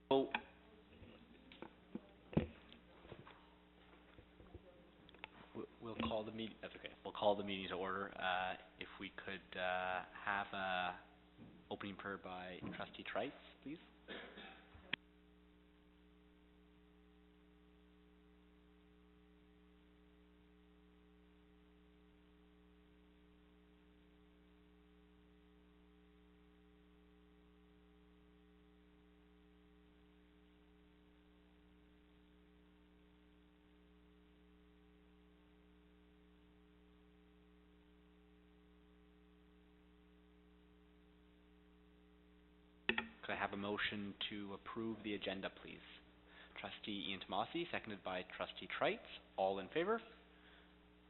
So we'll call the meeting. That's okay. We'll call the meeting to order. If we could have a opening prayer by Trustee Trice, please. Could I have a motion to approve the agenda, please? Trustee Ian Tomasi, seconded by Trustee Trice. All in favor?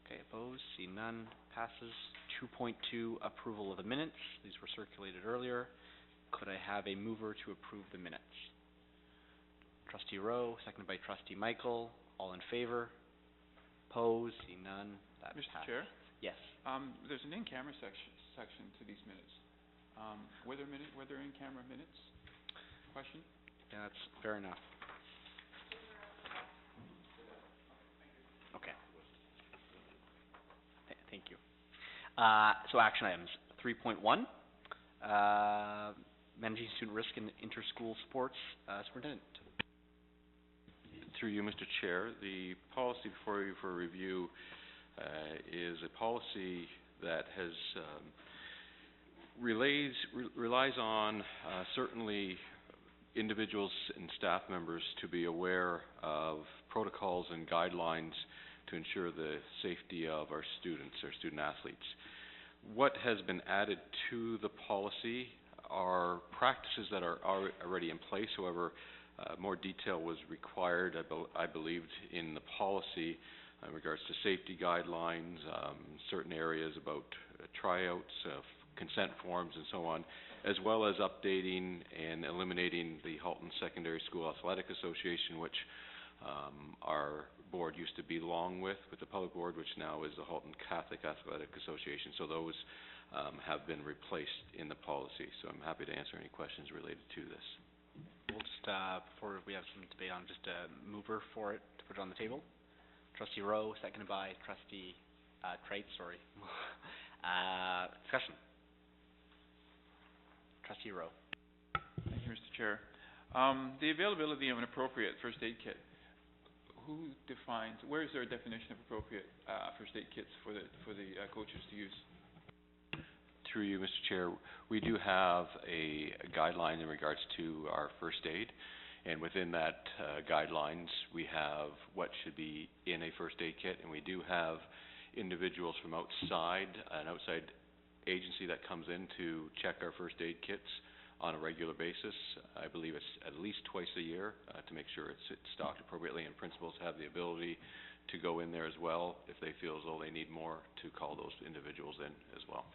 Okay, opposed? See none. Passes. 2.2, approval of the minutes. These were circulated earlier. Could I have a mover to approve the minutes? Trustee Rowe, seconded by Trustee Michael. All in favor? Opposed? See none. That Mr. passes. Chair? Yes. There's an in-camera section to these minutes. Were there in-camera minutes? Question? Yeah, that's fair enough. Okay. Thank you. So action items. 3.1, managing student risk in inter-school sports. Superintendent. Through you, Mr. Chair, the policy before you for review is a policy that has relies on certainly individuals and staff members to be aware of protocols and guidelines to ensure the safety of our students, our student athletes. What has been added to the policy are practices that are already in place. However, more detail was required, I believed, in the policy in regards to safety guidelines, certain areas about tryouts, consent forms, and so on, as well as updating and eliminating the Halton Secondary School Athletic Association, which our board used to belong with the public board, which now is the Halton Catholic Athletic Association. So those have been replaced in the policy. So I'm happy to answer any questions related to this. We'll just, before we have some debate on, just a mover for it to put it on the table. Trustee Rowe, seconded by Trustee Trice, sorry. Discussion. Trustee Rowe. Thank you, Mr. Chair. The availability of an appropriate first aid kit. Who defines? Where is there a definition of appropriate first aid kits for the coaches to use? Through you, Mr. Chair, we do have a guideline in regards to our first aid, and within that guidelines, we have what should be in a first aid kit, and we do have individuals from outside, an outside agency that comes in to check our first aid kits on a regular basis. I believe it's at least twice a year to make sure it's stocked appropriately, and principals have the ability to go in there as well if they feel as though they need more, to call those individuals in as well.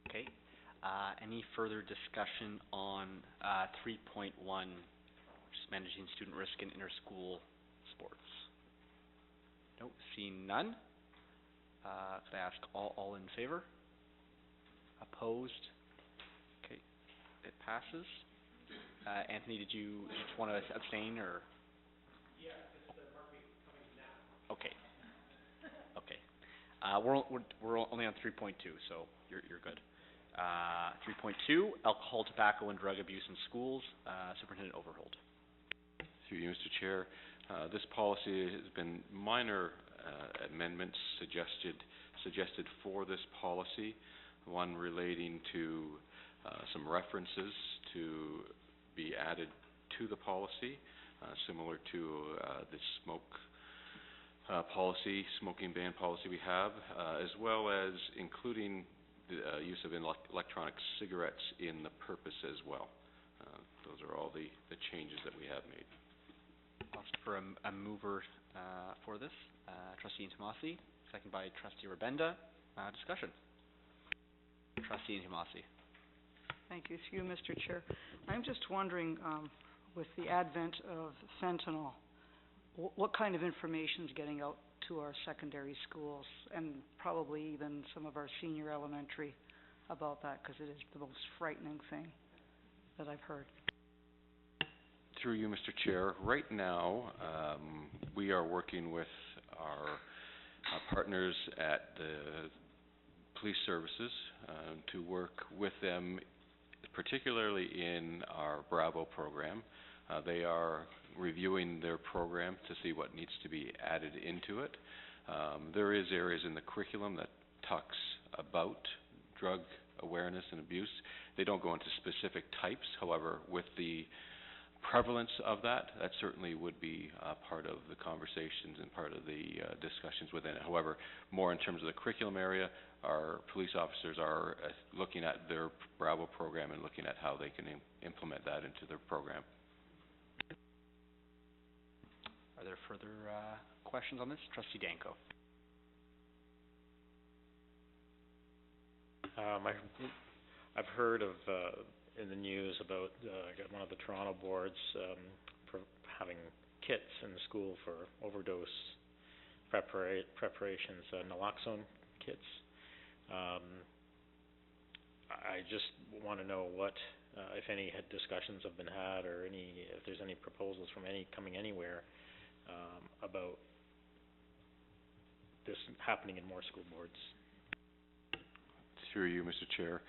Okay. Any further discussion on 3.1, just managing student risk in inter-school sports? Nope, seeing none. Could I ask all in favor? Opposed? Okay, it passes. Anthony, did you just want to abstain, or? Yeah, it's the market coming now. Okay. Okay. We're only on 3.2, so you're good. 3.2, alcohol, tobacco, and drug abuse in schools. Superintendent Overholt. Through you, Mr. Chair, this policy has been minor amendments suggested for this policy. One relating to some references to be added to the policy, similar to the smoking ban policy we have, as well as including the use of electronic cigarettes in the purpose as well. Those are all the changes that we have made. I'll ask for a mover for this. Trustee Intomasi, second by Trustee Rabenda. Discussion. Trustee Intomasi. Thank you. Through you, Mr. Chair. I'm just wondering, with the advent of fentanyl, what kind of information is getting out to our secondary schools and probably even some of our senior elementary about that, because it is the most frightening thing that I've heard. Through you, Mr. Chair, right now, we are working with our partners at the police services to work with them, particularly in our Bravo program. They are reviewing their program to see what needs to be added into it. There is areas in the curriculum that talks about drug awareness and abuse. They don't go into specific types. However, with the prevalence of that certainly would be part of the conversations and part of the discussions within it. However, more in terms of the curriculum area, our police officers are looking at their Bravo program and looking at how they can implement that into their program. Are there further questions on this? Trustee Danko. I've heard of in the news about one of the Toronto boards for having kits in the school for overdose preparations, naloxone kits. I just want to know what, if any, discussions have been had, or if there's any proposals from coming anywhere about this happening in more school boards. Through you, Mr. Chair.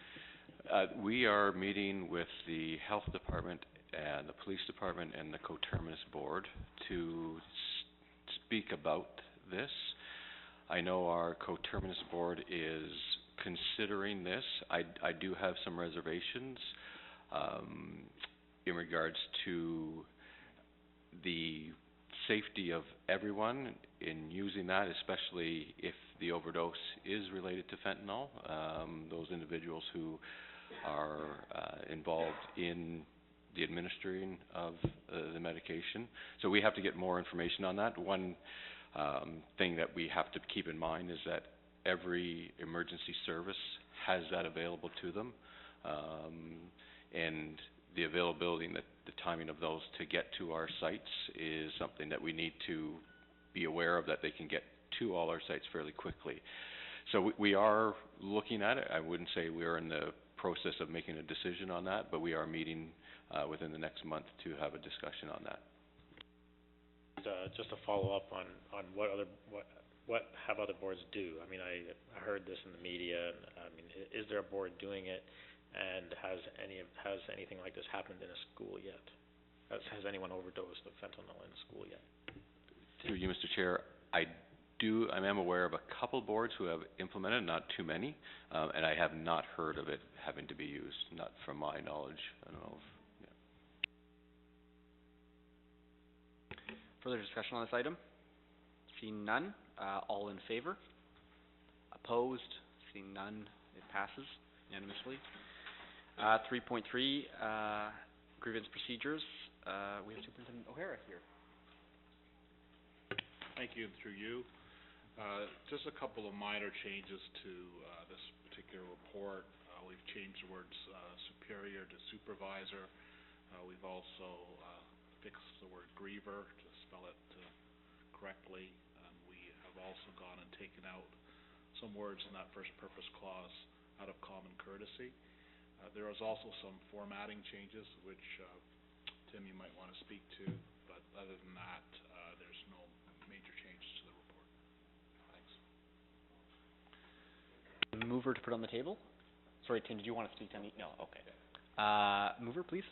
We are meeting with the Health Department and the Police Department and the coterminous board to speak about this. I know our coterminous board is considering this. I do have some reservations in regards to the safety of everyone in using that, especially if the overdose is related to fentanyl. Those individuals who are involved in the administering of the medication. So we have to get more information on that. One thing that we have to keep in mind is that every emergency service has that available to them, and the availability and the timing of those to get to our sites is something that we need to be aware of, that they can get to all our sites fairly quickly. So we are looking at it. I wouldn't say we are in the process of making a decision on that, but we are meeting within the next month to have a discussion on that. Just to follow up on what have other boards do? I mean, I heard this in the media. I mean, is there a board doing it, and has anything like this happened in a school yet? Has anyone overdosed of fentanyl in a school yet? Through you, Mr. Chair, I am aware of a couple boards who have implemented, not too many, and I have not heard of it having to be used, not from my knowledge. I don't know if, Further discussion on this item? Seeing none, all in favor? Opposed? Seeing none, it passes unanimously. 3.3, grievance procedures. We have Superintendent O'Hara here. Thank you, and through you. Just a couple of minor changes to this particular report. We've changed the words superior to supervisor. We've also fixed the word griever to spell it correctly. We have also gone and taken out some words in that first purpose clause out of common courtesy. There is also some formatting changes, which Tim, you might want to speak to, but other than that, there's no major changes to the report. Thanks. Mover to put on the table? Sorry, Tim, did you want to speak to any? No, okay. Mover, please.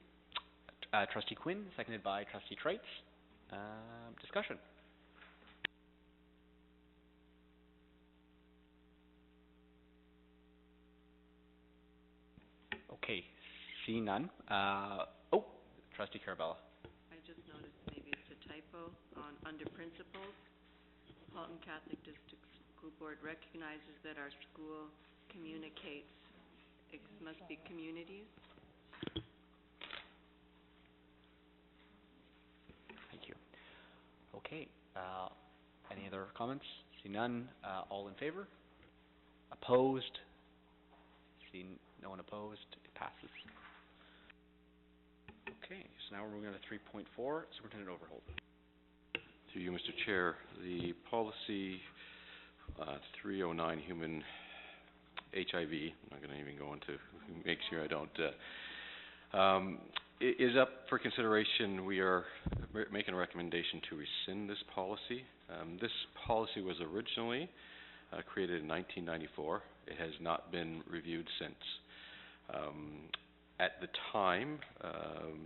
Trustee Quinn, seconded by Trustee Trites. Discussion. Okay, see none. Trustee Carabella. I just noticed maybe it's a typo on under principles. Halton Catholic District School Board recognizes that our school communicates. It must be communities. Thank you. Okay, any other comments? See none. All in favor? Opposed? See no one opposed. It passes. Okay, so now we're moving on to 3.4, Superintendent Overholt. Through you, Mr. Chair, the policy 309 human HIV, I'm not gonna even go into, make sure I don't, is up for consideration. We are making a recommendation to rescind this policy. This policy was originally created in 1994. It has not been reviewed since. At the time,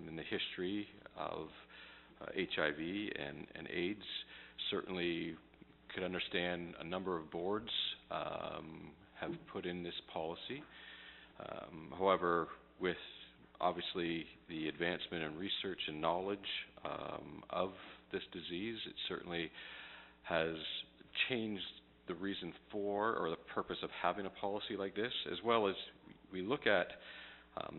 in the history of HIV and AIDS, certainly could understand a number of boards have put in this policy. However, with obviously the advancement in research and knowledge of this disease, it certainly has changed the reason for or the purpose of having a policy like this, as well as we look at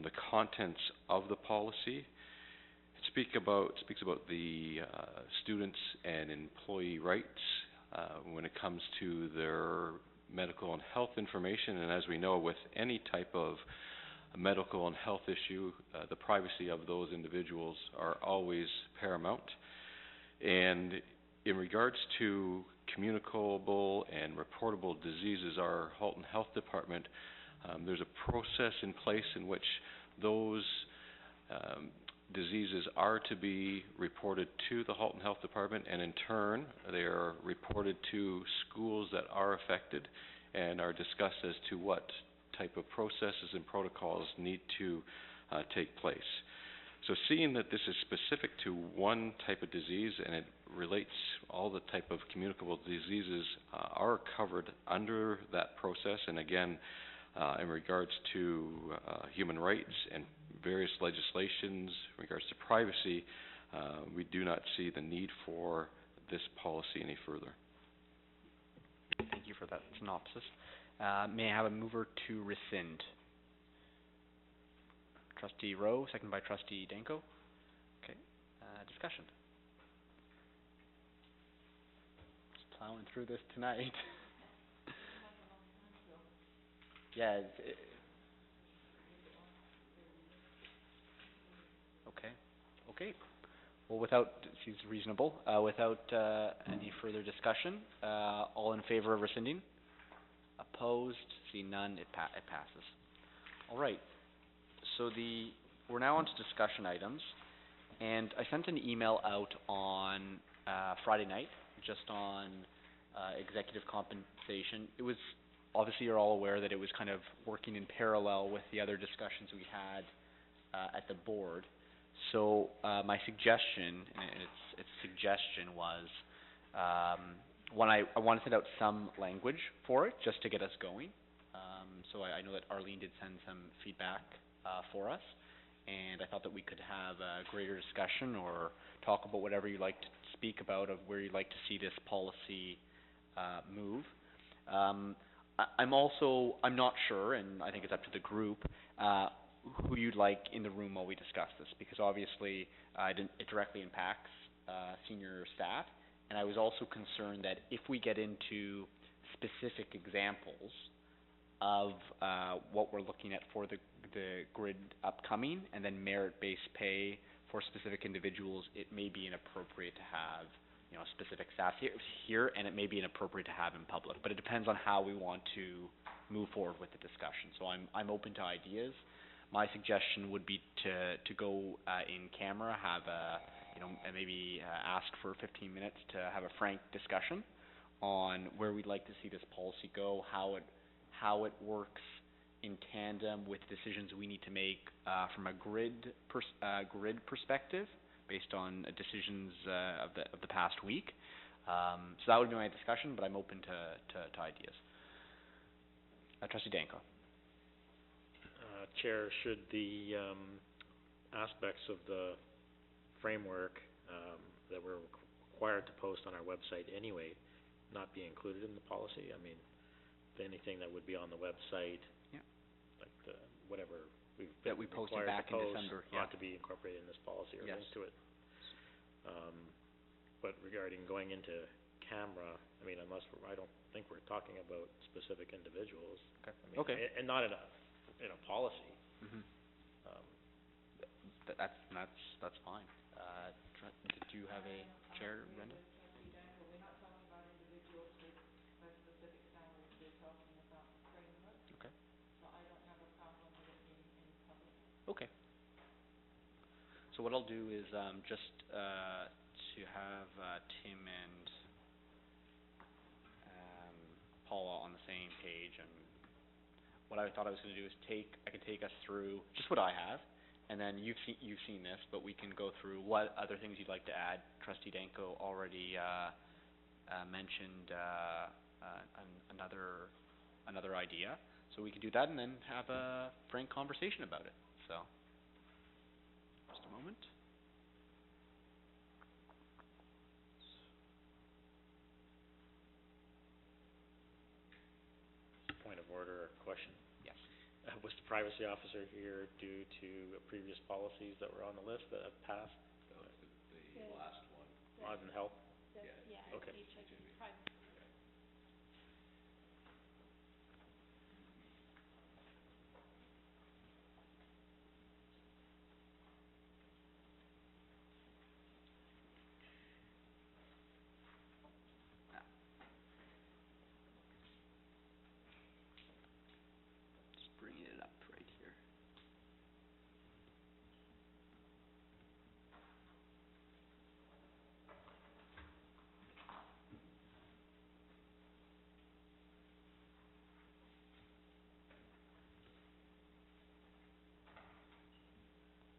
the contents of the policy. It speaks about the students and employee rights when it comes to their medical and health information, and as we know, with any type of medical and health issue, the privacy of those individuals are always paramount. And in regards to communicable and reportable diseases, our Halton Health Department, there's a process in place in which those diseases are to be reported to the Halton Health Department, and in turn they are reported to schools that are affected and are discussed as to what type of processes and protocols need to take place. So seeing that this is specific to one type of disease and it relates, all the type of communicable diseases are covered under that process, and again, in regards to human rights and various legislations in regards to privacy, we do not see the need for this policy any further. Thank you for that synopsis. May I have a mover to rescind? Trustee Rowe, second by Trustee Danko. Okay, discussion. Just plowing through this tonight. Yeah. Okay. Well, she's reasonable. Without any further discussion, all in favor of rescinding? Opposed? See none. It passes. All right. So we're now on to discussion items, and I sent an email out on Friday night just on executive compensation. It was, obviously you're all aware that it was kind of working in parallel with the other discussions we had at the board. So my suggestion, and its suggestion was, I want to send out some language for it just to get us going. So I know that Arlene did send some feedback for us, and I thought that we could have a greater discussion or talk about whatever you'd like to speak about of where you'd like to see this policy move. I'm not sure, and I think it's up to the group, who you'd like in the room while we discuss this, because obviously it directly impacts senior staff, and I was also concerned that if we get into specific examples of what we're looking at for the grid upcoming, and then merit-based pay for specific individuals, it may be inappropriate to have specific staff here, and it may be inappropriate to have in public. But it depends on how we want to move forward with the discussion. So I'm open to ideas. My suggestion would be to go in camera, have maybe ask for 15 minutes to have a frank discussion on where we'd like to see this policy go, how it works in tandem with decisions we need to make from a grid perspective, based on decisions of the past week. So that would be my discussion, but I'm open to ideas. Trustee Danko. Chair, should the aspects of the framework that we're required to post on our website anyway not be included in the policy? I mean, anything that would be on the website, like whatever we've been that we posted required back to in post December, ought to be incorporated in this policy or linked to it. But regarding going into camera, I mean, I don't think we're talking about specific individuals. Okay. I mean, and not in a policy. Mm-hmm. That's fine. Did you have a chair, Brenda? Okay. Okay. So what I'll do is, just, to have, Tim and, Paula on the same page, and what I thought I was gonna do is I can take us through just what I have, and then you've seen this, but we can go through what other things you'd like to add. Trustee Danko already, mentioned, another idea, so we can do that and then have a frank conversation about it, so. Just a moment. Point of order or question. Yes. Was the privacy officer here due to previous policies that were on the list that have passed? That was the last one. Laws and health? Yeah. Okay. Just bringing it up right here.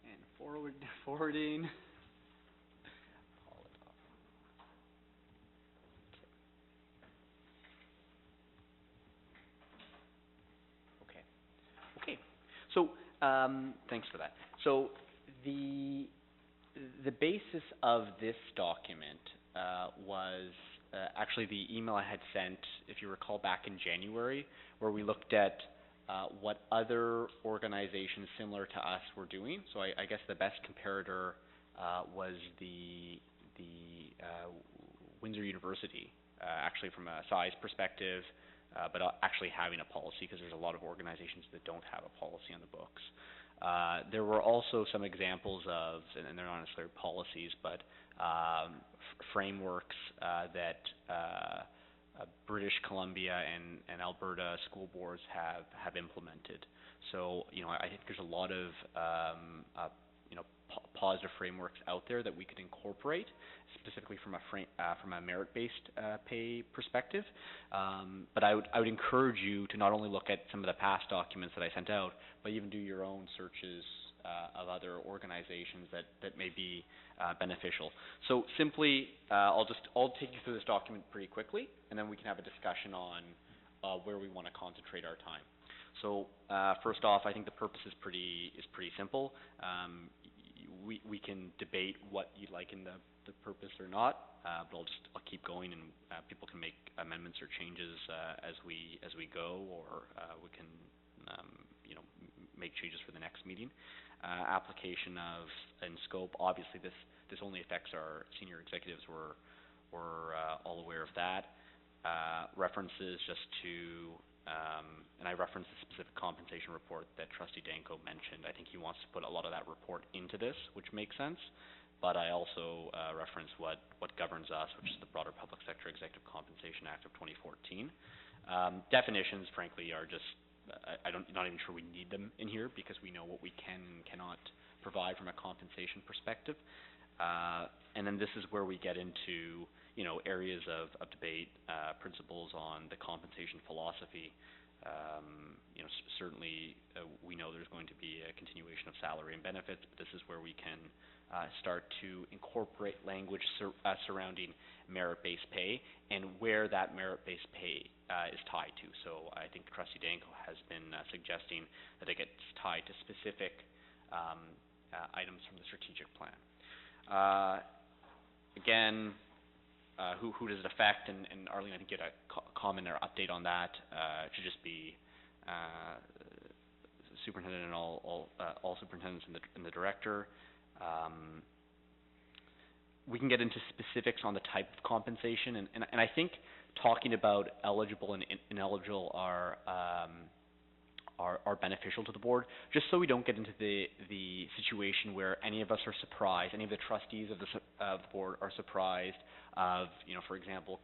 And forwarding. Okay. Okay. So, thanks for that. So, the basis of this document, was, actually the email I had sent, if you recall, back in January, where we looked at, what other organizations similar to us were doing. So I guess the best comparator, was the Windsor University, actually from a size perspective, but actually having a policy, because there's a lot of organizations that don't have a policy on the books. There were also some examples of, and they're not necessarily policies, but frameworks that British Columbia and Alberta school boards have implemented. So, I think there's a lot of positive frameworks out there that we could incorporate, specifically from a merit-based pay perspective. But I would encourage you to not only look at some of the past documents that I sent out, but even do your own searches of other organizations that may be beneficial. So simply, I'll take you through this document pretty quickly, and then we can have a discussion on where we want to concentrate our time. So first off, I think the purpose is pretty simple. We can debate what you'd like in the purpose or not, but I'll keep going, and people can make amendments or changes as we go, or we can make changes for the next meeting. Application of and scope. Obviously, this only affects our senior executives. We're all aware of that. References just to, and I referenced the specific compensation report that Trustee Danko mentioned. I think he wants to put a lot of that report into this, which makes sense. But I also reference what governs us, which is the broader Public Sector Executive Compensation Act of 2014. Definitions, frankly, are just not even sure we need them in here, because we know what we can and cannot provide from a compensation perspective. And then this is where we get into areas of debate, principles on the compensation philosophy. Certainly we know there's going to be a continuation of salary and benefits, but this is where we can start to incorporate language surrounding merit-based pay and where that merit-based pay is tied to. So I think Trustee Danko has been suggesting that it gets tied to specific items from the strategic plan. Again, who does it affect? And Arlene, I think you had a comment or update on that. It should just be superintendent and all superintendents and the director. We can get into specifics on the type of compensation, and I think talking about eligible and ineligible are are beneficial to the board, just so we don't get into the situation where any of us are surprised, any of the trustees of the board are surprised of, for example,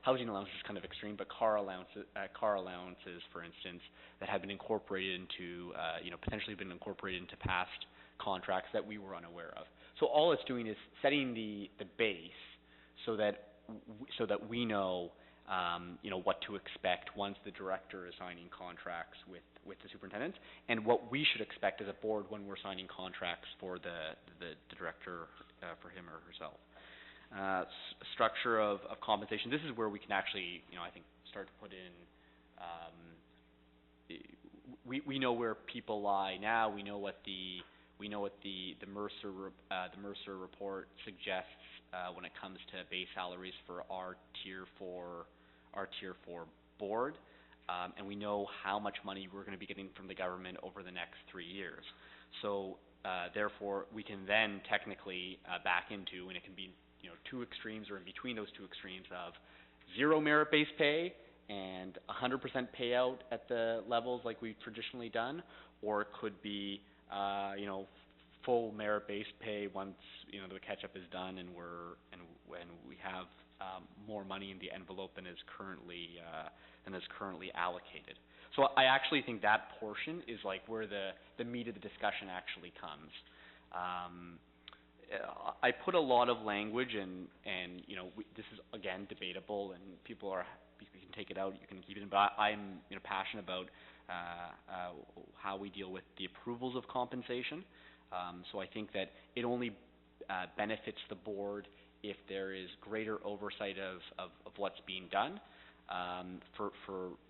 housing allowances is kind of extreme, but car allowances, for instance, that have been incorporated into, potentially been incorporated into past contracts that we were unaware of. So all it's doing is setting the base so that we know, what to expect once the director is signing contracts with the superintendents, and what we should expect as a board when we're signing contracts for the director, for him or herself. Structure of compensation. This is where we can actually, I think, start to put in. We know where people lie now. We know what the Mercer report suggests when it comes to base salaries for our tier 4 board, and we know how much money we're going to be getting from the government over the next 3 years. So therefore, we can then technically back into, and it can be two extremes or in between those two extremes of zero merit-based pay and 100% payout at the levels like we've traditionally done, or it could be full merit-based pay once the catch-up is done and when we have more money in the envelope than is currently allocated. So I actually think that portion is like where the meat of the discussion actually comes. I put a lot of language and this is again debatable, and you can take it out, you can keep it in, but I'm passionate about how we deal with the approvals of compensation. So I think that it only benefits the board if there is greater oversight of what's being done for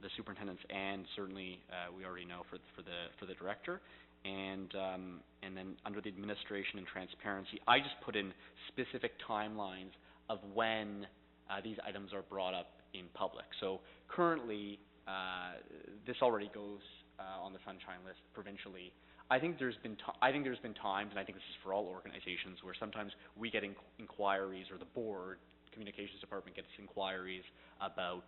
the superintendents, and certainly we already know for the director. And then under the administration and transparency, I just put in specific timelines of when these items are brought up in public. So currently, this already goes on the sunshine list provincially. I think there's been times, and I think this is for all organizations, where sometimes we get inquiries, or the board communications department gets inquiries about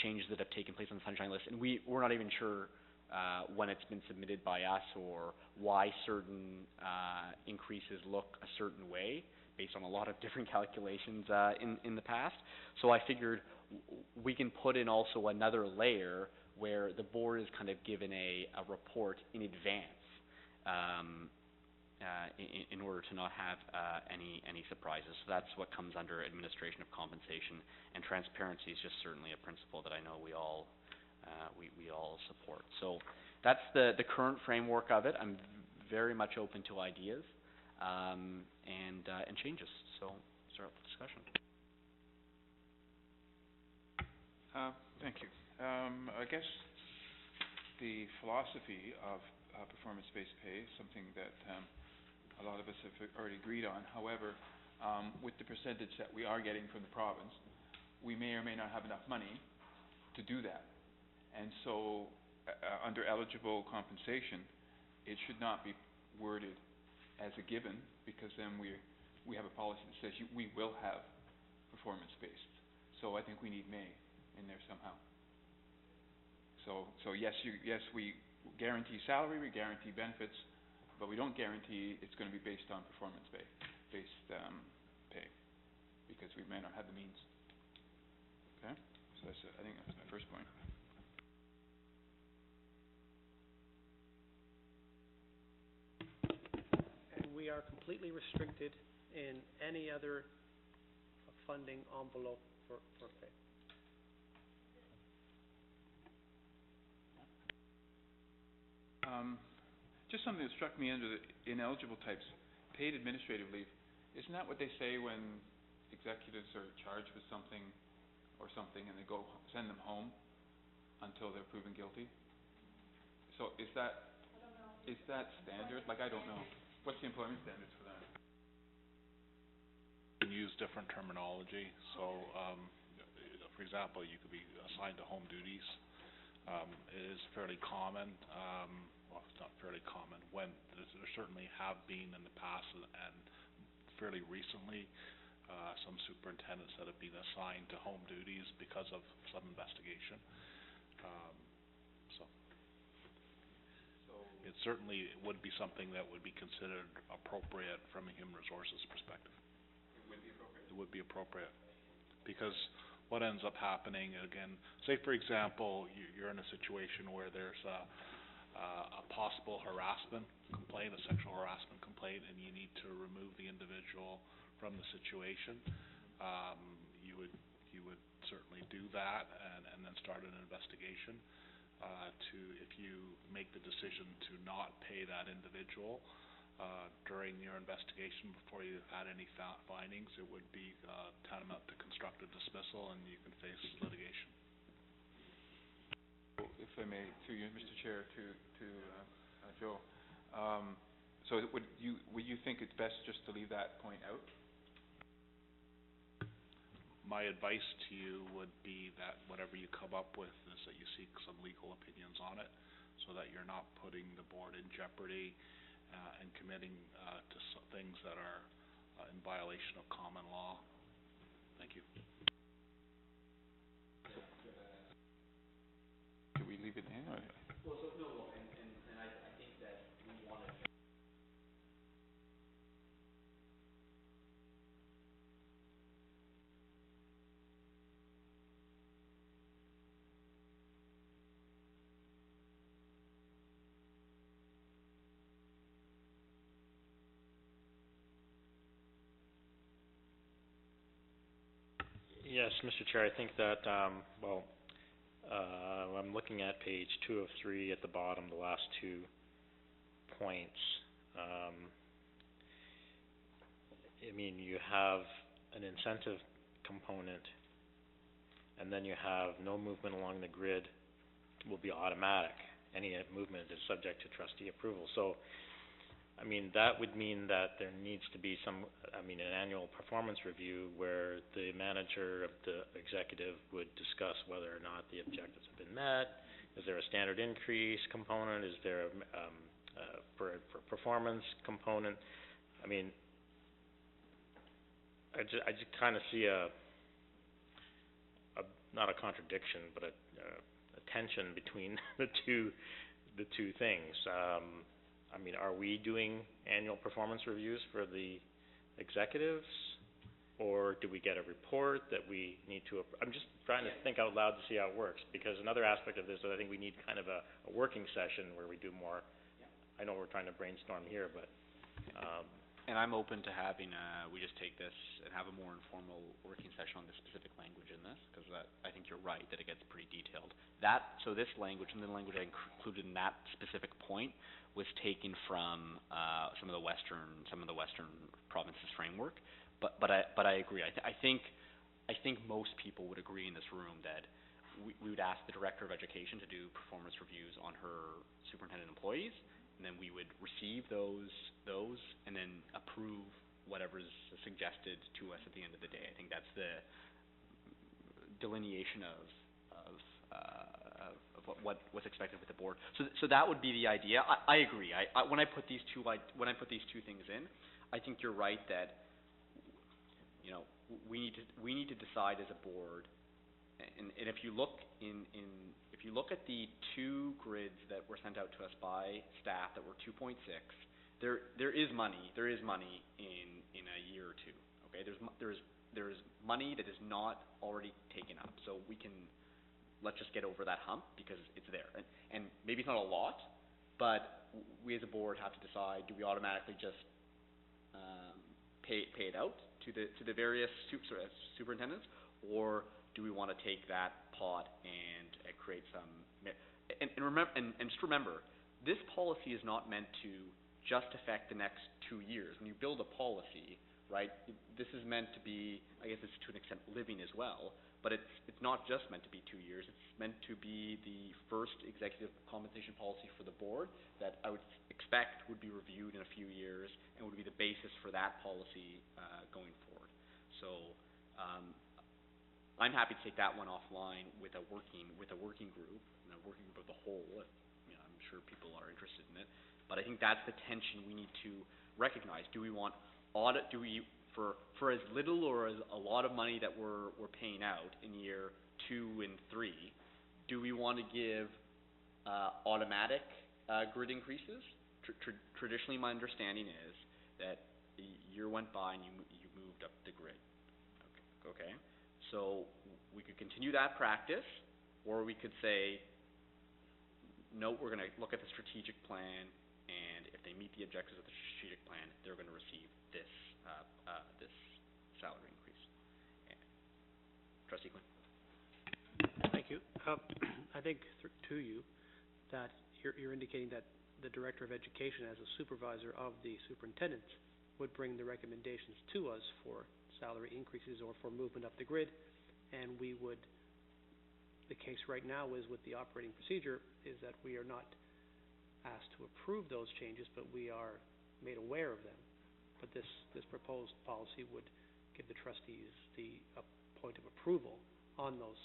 changes that have taken place on the sunshine list, and we're not even sure when it's been submitted by us or why certain increases look a certain way based on a lot of different calculations in the past. So I figured we can put in also another layer where the board is kind of given a report in advance in order to not have any surprises. So that's what comes under administration of compensation, and transparency is just certainly a principle that I know we all support. So that's the current framework of it. I'm very much open to ideas and changes. So start the discussion. Thank you. I guess the philosophy of performance-based pay is something that a lot of us have already agreed on. However, with the percentage that we are getting from the province, we may or may not have enough money to do that. And so under eligible compensation, it should not be worded as a given, because then we have a policy that says we will have performance-based. So I think we need may in there somehow. So yes, we guarantee salary, we guarantee benefits, but we don't guarantee it's going to be based on performance-based pay, because we may not have the means. Okay, so I think that's my first point. And we are completely restricted in any other funding envelope for pay. Just something that struck me under the ineligible types, paid administrative leave. Isn't that what they say when executives are charged with something and they send them home until they're proven guilty? So is that standard? Like, I don't know. What's the employment standards for that? You can use different terminology. So, for example, you could be assigned to home duties. It is fairly common. Well, it's not fairly common. When there certainly have been in the past and fairly recently some superintendents that have been assigned to home duties because of some investigation. So it certainly would be something that would be considered appropriate from a human resources perspective. It would be appropriate. Because what ends up happening, again, say for example, you're in a situation where there's a possible harassment complaint, a sexual harassment complaint, and you need to remove the individual from the situation. You would certainly do that and then start an investigation. If you make the decision to not pay that individual during your investigation before you had any findings, it would be tantamount to constructive dismissal, and you can face litigation. If I may, through you, Mr. Chair, to Joe. So would you think it's best just to leave that point out? My advice to you would be that whatever you come up with is that you seek some legal opinions on it, so that you're not putting the board in jeopardy and committing to things that are in violation of common law. Thank you. Do we leave it in? Or? Well, so, no, and I think that we want to... Yes, Mr. Chair, I think that, I'm looking at page 2 of 3 at the bottom, the last 2 points. I mean, you have an incentive component, and then you have no movement along the grid will be automatic. Any movement is subject to trustee approval. So, I mean, that would mean that there needs to be an annual performance review where the manager of the executive would discuss whether or not the objectives have been met. Is there a standard increase component? Is there a performance component? I mean, I just kind of see not a contradiction, but a tension between the two things. I mean, are we doing annual performance reviews for the executives, or do we get a report that we need to... I'm just trying to think out loud to see how it works, because another aspect of this is I think we need kind of a working session where we do more... I know we're trying to brainstorm here, but... And I'm open to having we just take this and have a more informal working session on the specific language in this, because I think you're right that it gets pretty detailed. So this language and the language I included in that specific point was taken from some of the Western provinces' framework. But I agree. I think most people would agree in this room that we would ask the Director of Education to do performance reviews on her superintendent employees, and then we would receive those and then approve whatever's suggested to us at the end of the day. I think that's the delineation of what's expected with the board. So that would be the idea. I agree. When I put these two things in, I think you're right that we need to decide as a board. And if you look if you look at the 2 grids that were sent out to us by staff that were 2.6, there is money in a year or two. Okay, there's money that is not already taken up, so let's just get over that hump because it's there, and maybe it's not a lot, but we as a board have to decide: do we automatically just pay it out to the various superintendents, or do we want to take that pot and create some... And just remember, this policy is not meant to just affect the next 2 years. When you build a policy, right, this is meant to be, I guess it's to an extent living as well, but it's not just meant to be 2 years. It's meant to be the first executive compensation policy for the board that I would expect would be reviewed in a few years and would be the basis for that policy going forward. So I'm happy to take that one offline with a working group, and a working group of the whole. I'm sure people are interested in it, but I think that's the tension we need to recognize. Do we want audit? Do we for as little or as a lot of money that we're paying out in year 2 and 3? Do we want to give automatic grid increases, traditionally my understanding is that a year went by and you moved up the grid. Okay? So we could continue that practice, or we could say, no, we're going to look at the strategic plan, and if they meet the objectives of the strategic plan, they're going to receive this this salary increase. Trustee Quinn. Thank you. I think to you that you're indicating that the Director of Education, as a supervisor of the superintendents, would bring the recommendations to us for salary increases or for movement up the grid, and we would, the case right now is with the operating procedure, is that we are not asked to approve those changes, but we are made aware of them. But this proposed policy would give the trustees the point of approval on those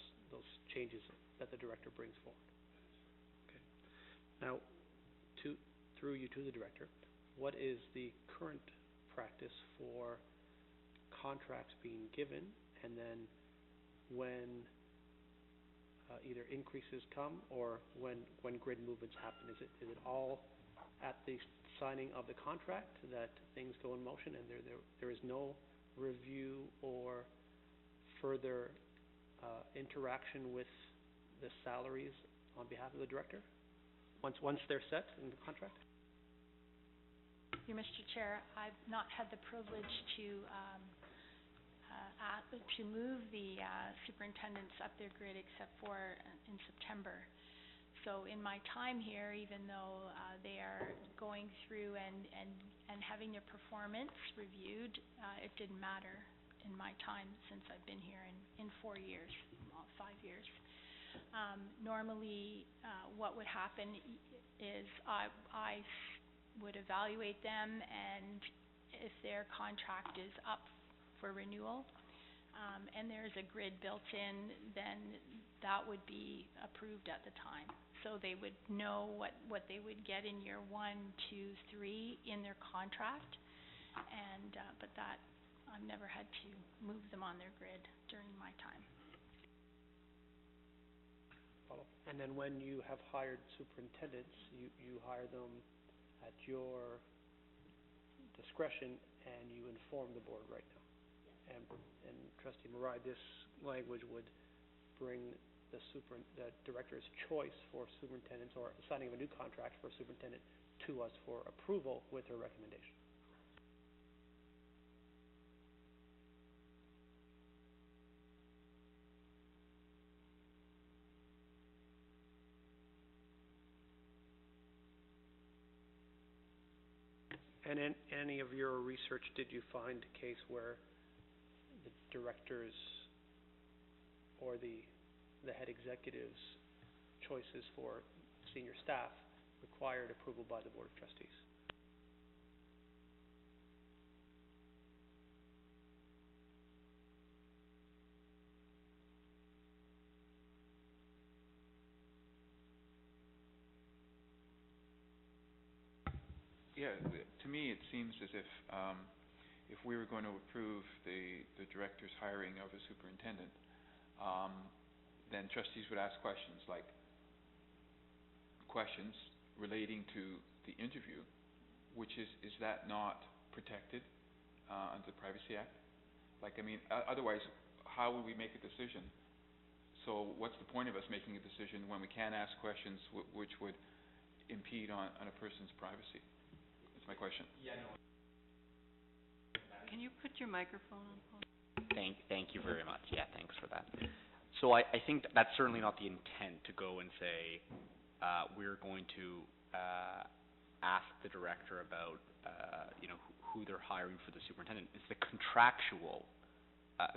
changes that the director brings forward. Okay. Now, through you to the director, what is the current practice for contracts being given, and then when either increases come or when grid movements happen? Is it all at the signing of the contract that things go in motion, and there is no review or further interaction with the salaries on behalf of the director once they're set in the contract? You, Mr. Chair, I've not had the privilege to move the superintendents up their grid except for in September. So in my time here, even though they are going through and having their performance reviewed, it didn't matter in my time since I've been here in 4 years, 5 years. Normally, what would happen is I would evaluate them, and if their contract is up for renewal, and there's a grid built in, then that would be approved at the time. So they would know what they would get in year 1, 2, 3 in their contract, and but that I've never had to move them on their grid during my time. And then when you have hired superintendents, you hire them at your discretion, and you inform the board right now. And Trustee Marai, this language would bring the director's choice for superintendents, or signing of a new contract for a superintendent, to us for approval with her recommendation. And in any of your research, did you find a case where the directors or the head executive's choices for senior staff required approval by the Board of Trustees? Yeah, to me it seems as if we were going to approve the director's hiring of a superintendent, then trustees would ask questions relating to the interview, which is that not protected under the Privacy Act? Otherwise, how would we make a decision? So what's the point of us making a decision when we can't ask questions which would impede on a person's privacy? That's my question. Yeah, no. Can you put your microphone on, Paul? Thank you very much. Yeah, thanks for that. So I think that's certainly not the intent, to go and say we're going to ask the director about who they're hiring for the superintendent. It's the contractual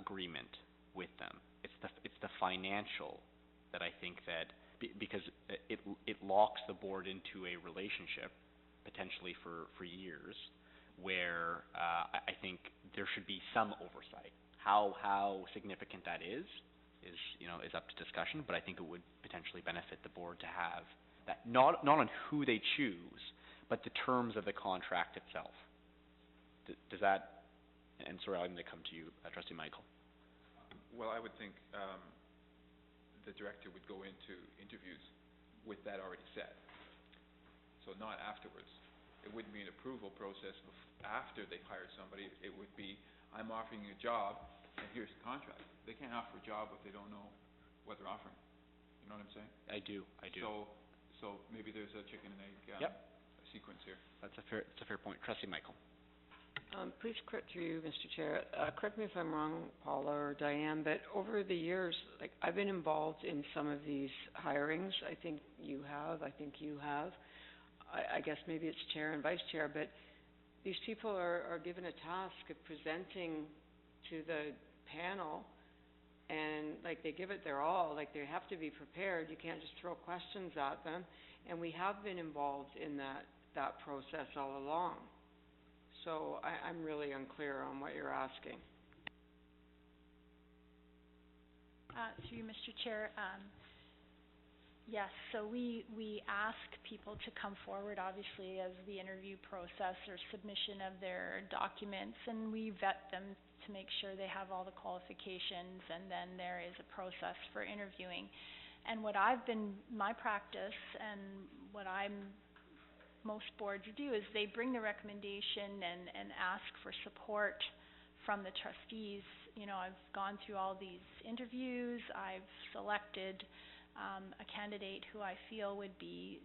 agreement with them. It's the financial that I think that because it locks the board into a relationship potentially for years, where I think there should be some oversight. How significant that is up to discussion, but I think it would potentially benefit the board to have that, not on who they choose, but the terms of the contract itself. Does that, and sorry, I'm going to come to you, Trustee Michael. Well, I would think the director would go into interviews with that already set. so not afterwards. It wouldn't be an approval process after they've hired somebody. It would be, I'm offering you a job, and here's the contract. They can't offer a job if they don't know what they're offering. You know what I'm saying? I do. So maybe there's a chicken and egg Yep. sequence here. That's a fair point. Trustee Michael. Please correct through you, Mr. Chair. Correct me if I'm wrong, Paula or Diane, but over the years, like, I've been involved in some of these hirings. I think you have. I guess maybe it's chair and vice chair, but these people are given a task of presenting to the panel, and like they give it their all. Like, they have to be prepared. You can't just throw questions at them. And we have been involved in that process all along. So I'm really unclear on what you're asking. Through you, Mr. Chair, yes, so we ask people to come forward, obviously, as the interview process or submission of their documents, and we vet them to make sure they have all the qualifications, and then there is a process for interviewing. And what my practice and what most boards do is they bring the recommendation and ask for support from the trustees. You know, I've gone through all these interviews. I've selected a candidate who I feel would be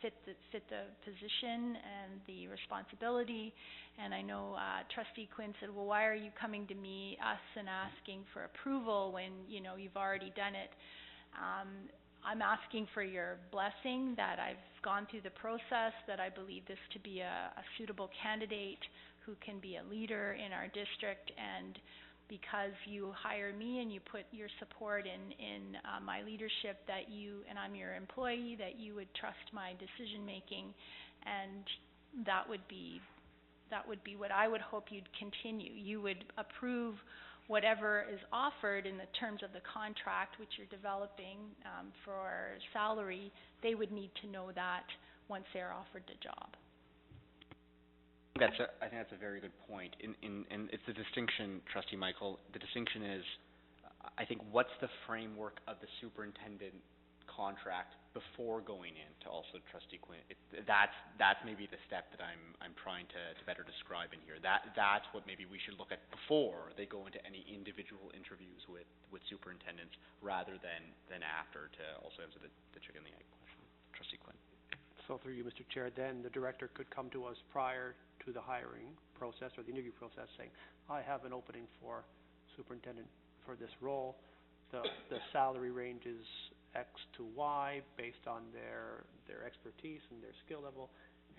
fit the position and the responsibility. And I know Trustee Quinn said, well, why are you coming to us and asking for approval when, you know, you've already done it? I'm asking for your blessing that I've gone through the process, that I believe this to be a suitable candidate who can be a leader in our district, and because you hire me and you put your support in my leadership, that and I'm your employee, that you would trust my decision making, and that would be what I would hope you'd continue. You would approve whatever is offered in the terms of the contract which you're developing for salary. They would need to know that once they're offered the job. I think that's a very good point. And it's the distinction, Trustee Michael. The distinction is, I think, what's the framework of the superintendent contract before going in to also Trustee Quinn. That's maybe the step that I'm trying to better describe in here. That's what maybe we should look at before they go into any individual interviews with superintendents, rather than after, to also answer the chicken and the egg question. Trustee Quinn. So through you, Mr. Chair, then the director could come to us prior to the hiring process or the interview process saying, I have an opening for superintendent for this role. The salary range is X to Y based on their expertise and their skill level,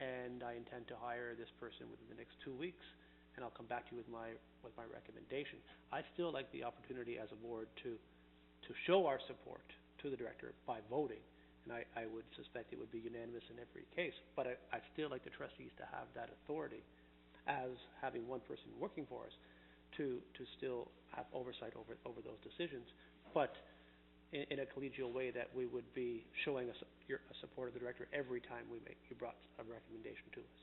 and I intend to hire this person within the next 2 weeks, and I'll come back to you with my recommendation. I still like the opportunity as a board to show our support to the director by voting, and I would suspect it would be unanimous in every case, but I still like the trustees to have that authority as having one person working for us to still have oversight over those decisions, but in a collegial way that we would be showing a support of the director every time you brought a recommendation to us.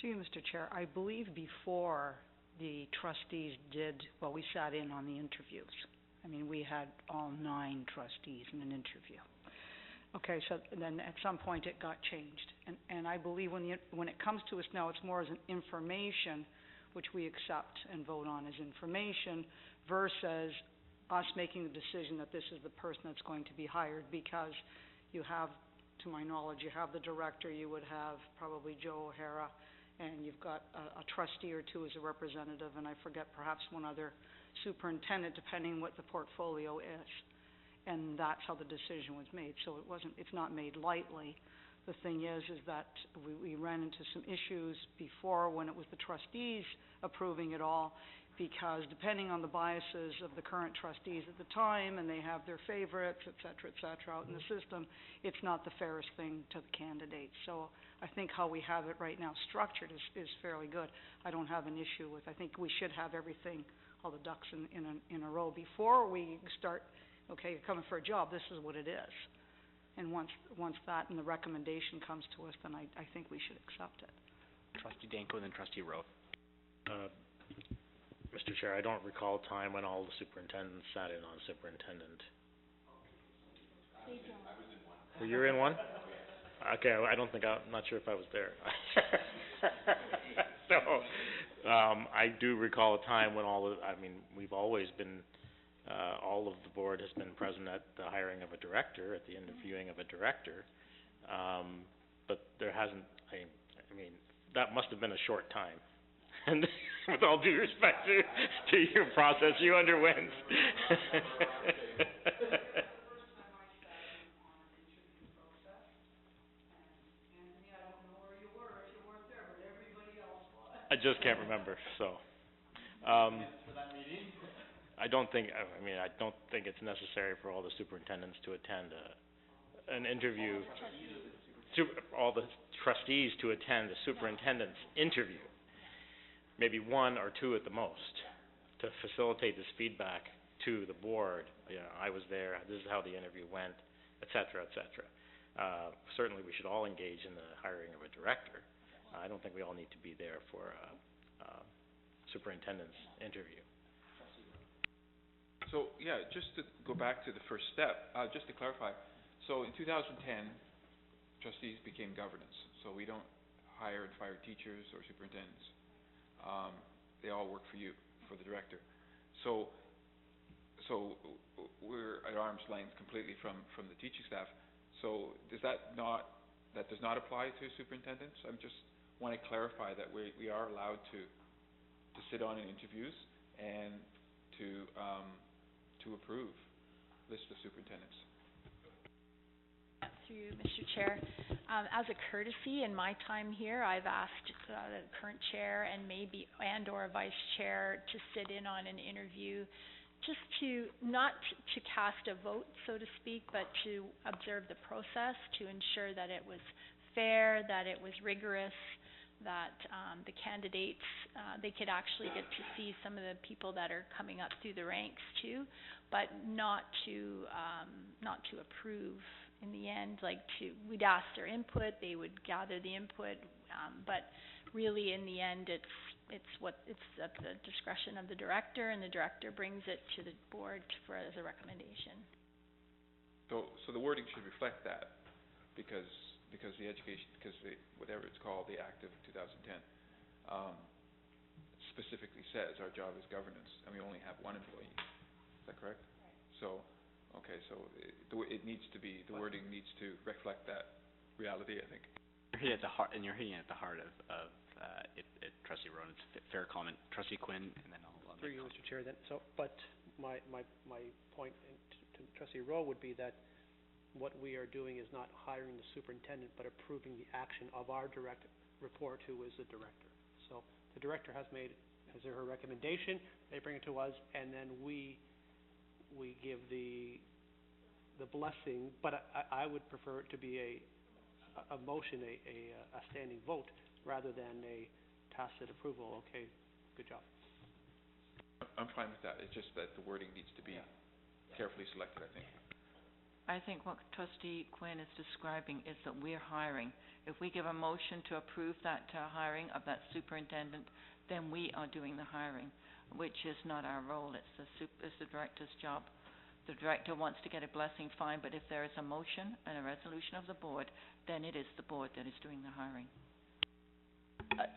To you, Mr. Chair, I believe before the trustees we sat in on the interviews. I mean, we had all 9 trustees in an interview. Okay, so then at some point it got changed. And I believe when it comes to us now, it's more as an information which we accept and vote on as information, versus us making the decision that this is the person that's going to be hired, because you have, to my knowledge, you have the director, you would have probably Joe O'Hara, and you've got a trustee or 2 as a representative, and I forget, perhaps one other superintendent, depending what the portfolio is. And that's how the decision was made. So it's not made lightly. The thing is that we ran into some issues before when it was the trustees approving it all, because depending on the biases of the current trustees at the time, and they have their favorites, et cetera, out in the system, it's not the fairest thing to the candidates. So I think how we have it right now structured is fairly good. I don't have an issue with. I think we should have everything, all the ducks in a row before we start. Okay, you're coming for a job. This is what it is. And once that and the recommendation comes to us, then I think we should accept it. Trustee Danko and then Trustee Rowe. Mr. Chair, I don't recall a time when all the superintendents sat in on superintendent. Were you in one? Okay, I don't think, I'm not sure if I was there. So, I do recall a time when we've always been, all of the board has been present at the hiring of a director, at the interviewing of a director. But there hasn't, that must have been a short time. And with all due respect to your process you underwent. I just can't remember, so. I don't think it's necessary for all the superintendents to attend an interview. All the trustees to attend the superintendent's interview. Maybe one or two at the most, to facilitate this feedback to the board. I was there, this is how the interview went, et cetera, et cetera. Certainly we should all engage in the hiring of a director. I don't think we all need to be there for a superintendent's interview. So, yeah, just to go back to the first step, just to clarify, so in 2010, trustees became governance, so we don't hire and fire teachers or superintendents. They all work for you, for the director. So we're at arm's length completely from the teaching staff. So does that does not apply to superintendents? I just want to clarify that we are allowed to sit on in interviews and to approve list of superintendents. Through Mr. Chair, as a courtesy in my time here, I've asked the current chair and or a vice chair to sit in on an interview, just to not to cast a vote, so to speak, but to observe the process, to ensure that it was fair, that it was rigorous, that the candidates they could actually get to see some of the people that are coming up through the ranks too, but not to approve. In the end, we'd ask their input, they would gather the input, but really in the end it's at the discretion of the director, and the director brings it to the board as a recommendation. So the wording should reflect that, because whatever it's called, the Act of 2010, specifically says our job is governance, and we only have one employee. Is that correct? Right. So it needs to be, the wording needs to reflect that reality, I think. You're hitting at the heart of it, Trustee Rowan. It's a fair comment. Trustee Quinn, and then I'll through you, Mr. Chair, then. So, but my point to Trustee Rowe would be that what we are doing is not hiring the superintendent, but approving the action of our direct report, who is the director. So the director has made her recommendation, they bring it to us, and then we give the blessing, but I would prefer it to be a motion, a standing vote, rather than a tacit approval. Okay, good job. I'm fine with that. It's just that the wording needs to be carefully selected, I think. I think what Trustee Quinn is describing is that we're hiring. If we give a motion to approve that hiring of that superintendent, then we are doing the hiring, which is not our role. It's the director's job. The director wants to get a blessing, fine, but if there is a motion and a resolution of the board, then it is the board that is doing the hiring.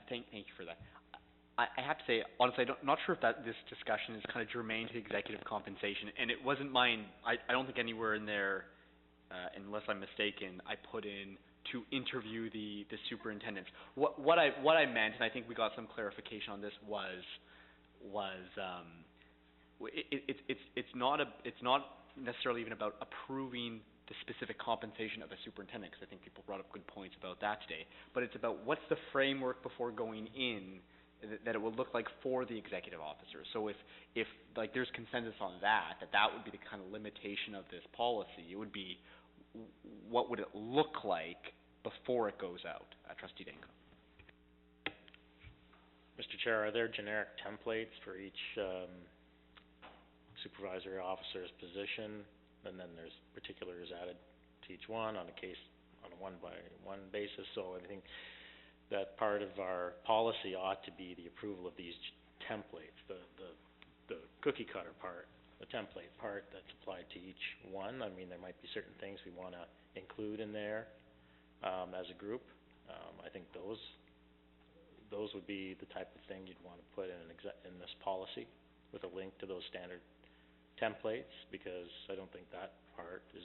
Thank you for that. I have to say, honestly, I'm not sure if this discussion is kind of germane to executive compensation, and it wasn't mine. I don't think anywhere in there, unless I'm mistaken, I put in to interview the superintendents. What I meant, and I think we got some clarification on this, was it's not necessarily even about approving the specific compensation of a superintendent, because I think people brought up good points about that today. But it's about what's the framework before going in that it will look like for the executive officer. So if there's consensus on that would be the kind of limitation of this policy. It would be, what would it look like before it goes out? Trustee Danko. Mr. Chair, are there generic templates for each supervisory officer's position, and then there's particulars added to each one on a one-by-one basis? So I think that part of our policy ought to be the approval of these templates, the cookie cutter part. the template part that's applied to each one. I mean, there might be certain things we wanna include in there, as a group. I think those would be the type of thing you'd wanna put in in this policy with a link to those standard templates, because I don't think that part is,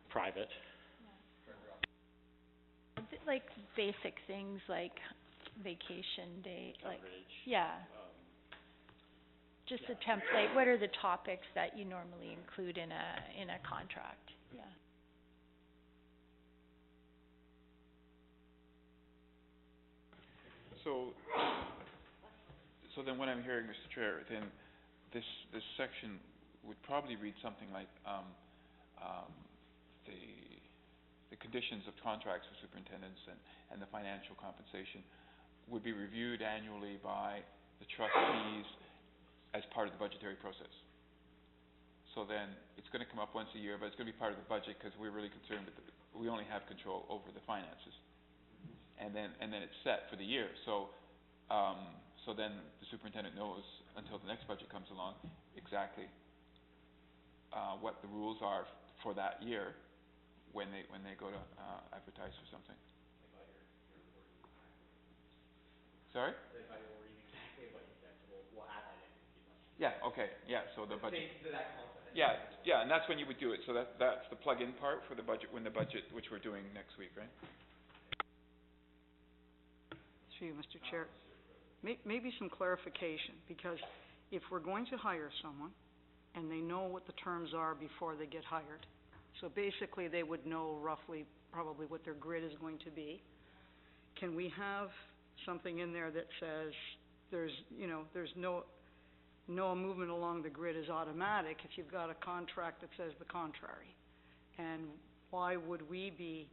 private. Like basic things like vacation day, like, Coverage. yeah. Just a template, what are the topics that you normally include in a contract? Yeah. So then what I'm hearing, Mr. Chair, then this section would probably read something like, the conditions of contracts for superintendents and the financial compensation would be reviewed annually by the trustees as part of the budgetary process. So then, it's gonna come up once a year, but it's gonna be part of the budget, because we're really concerned that we only have control over the finances. And then it's set for the year, so then the superintendent knows until the next budget comes along exactly what the rules are for that year when they go to advertise for something. Sorry? Yeah, okay, yeah, so the budget. Yeah, and that's when you would do it, so that's the plug-in part for the budget, which we're doing next week, right? Through you, Mr. Chair. Maybe some clarification, because if we're going to hire someone, and they know what the terms are before they get hired, so basically they would know roughly, probably what their grid is going to be, can we have something in there that says there's no movement along the grid is automatic if you've got a contract that says the contrary? And why would we be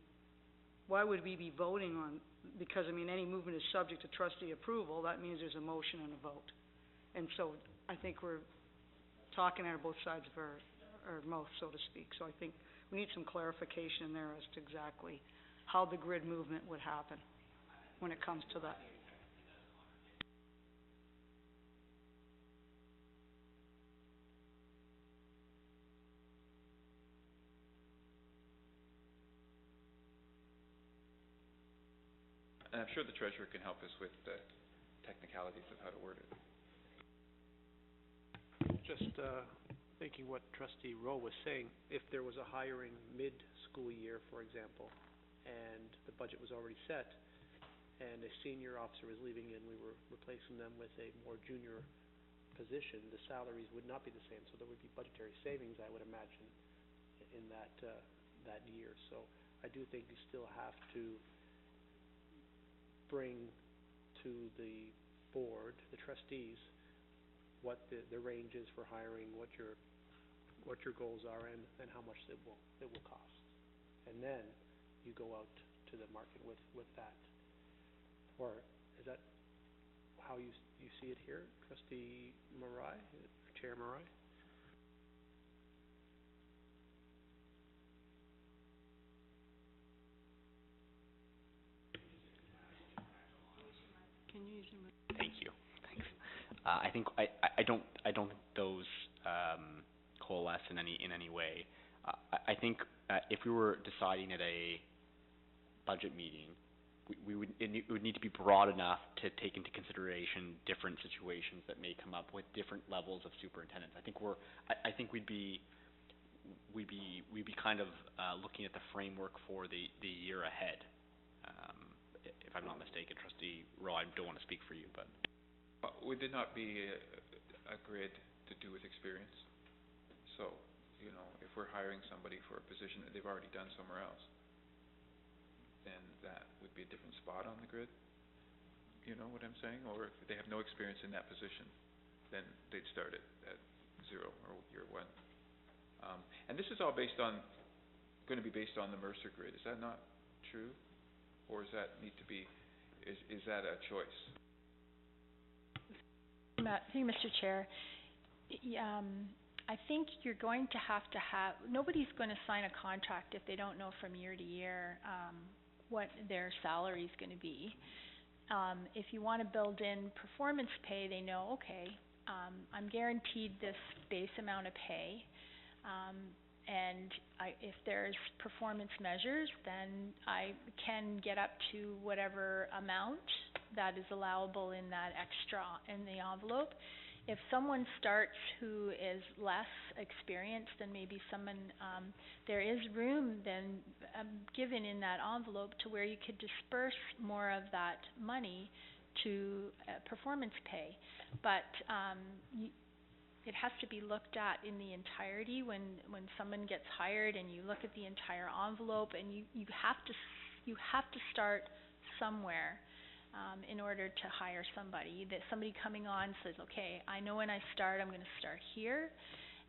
voting on, because I mean, any movement is subject to trustee approval, that means there's a motion and a vote. And so I think we're talking out of both sides of our mouth, so to speak. So I think we need some clarification there as to exactly how the grid movement would happen when it comes to that. And I'm sure the treasurer can help us with the technicalities of how to word it. Just, thinking what trustee Rowe was saying, if there was a hiring mid-school year, for example, and the budget was already set, and a senior officer was leaving and we were replacing them with a more junior position, the salaries would not be the same, so there would be budgetary savings, I would imagine, in that year. So I do think you still have to bring to the board, the trustees, what the range is for hiring, what your goals are, and how much it will cost. And then you go out to the market with that. Or is that how you see it here, Trustee Marai, Chair Marai? Can you use your mic? Thank you. Thanks. I think I don't think those coalesce in any way. I think if we were deciding at a budget meeting, it would need to be broad enough to take into consideration different situations that may come up with different levels of superintendents. I think we'd be kind of looking at the framework for the year ahead. If I'm not mistaken, Trustee Rowe, I don't want to speak for you, but Would it not be a grid to do with experience? So, if we're hiring somebody for a position that they've already done somewhere else, then that would be a different spot on the grid. You know what I'm saying? Or if they have no experience in that position, then they'd start at 0 or year 1. And this is all going to be based on the Mercer grid. Is that not true? Or does that need to be, is that a choice? Through you, Mr. Chair, I think you're going to have, nobody's going to sign a contract if they don't know from year to year what their salary is going to be. If you want to build in performance pay, they know, okay, I'm guaranteed this base amount of pay. And if there's performance measures, then I can get up to whatever amount that is allowable in that extra in the envelope. If someone starts who is less experienced than maybe someone, there is room then given in that envelope to where you could disperse more of that money to performance pay. But it has to be looked at in the entirety when someone gets hired, and you look at the entire envelope, and you have to start somewhere in order to hire somebody. That somebody coming on says, okay, I know when I start, I'm going to start here.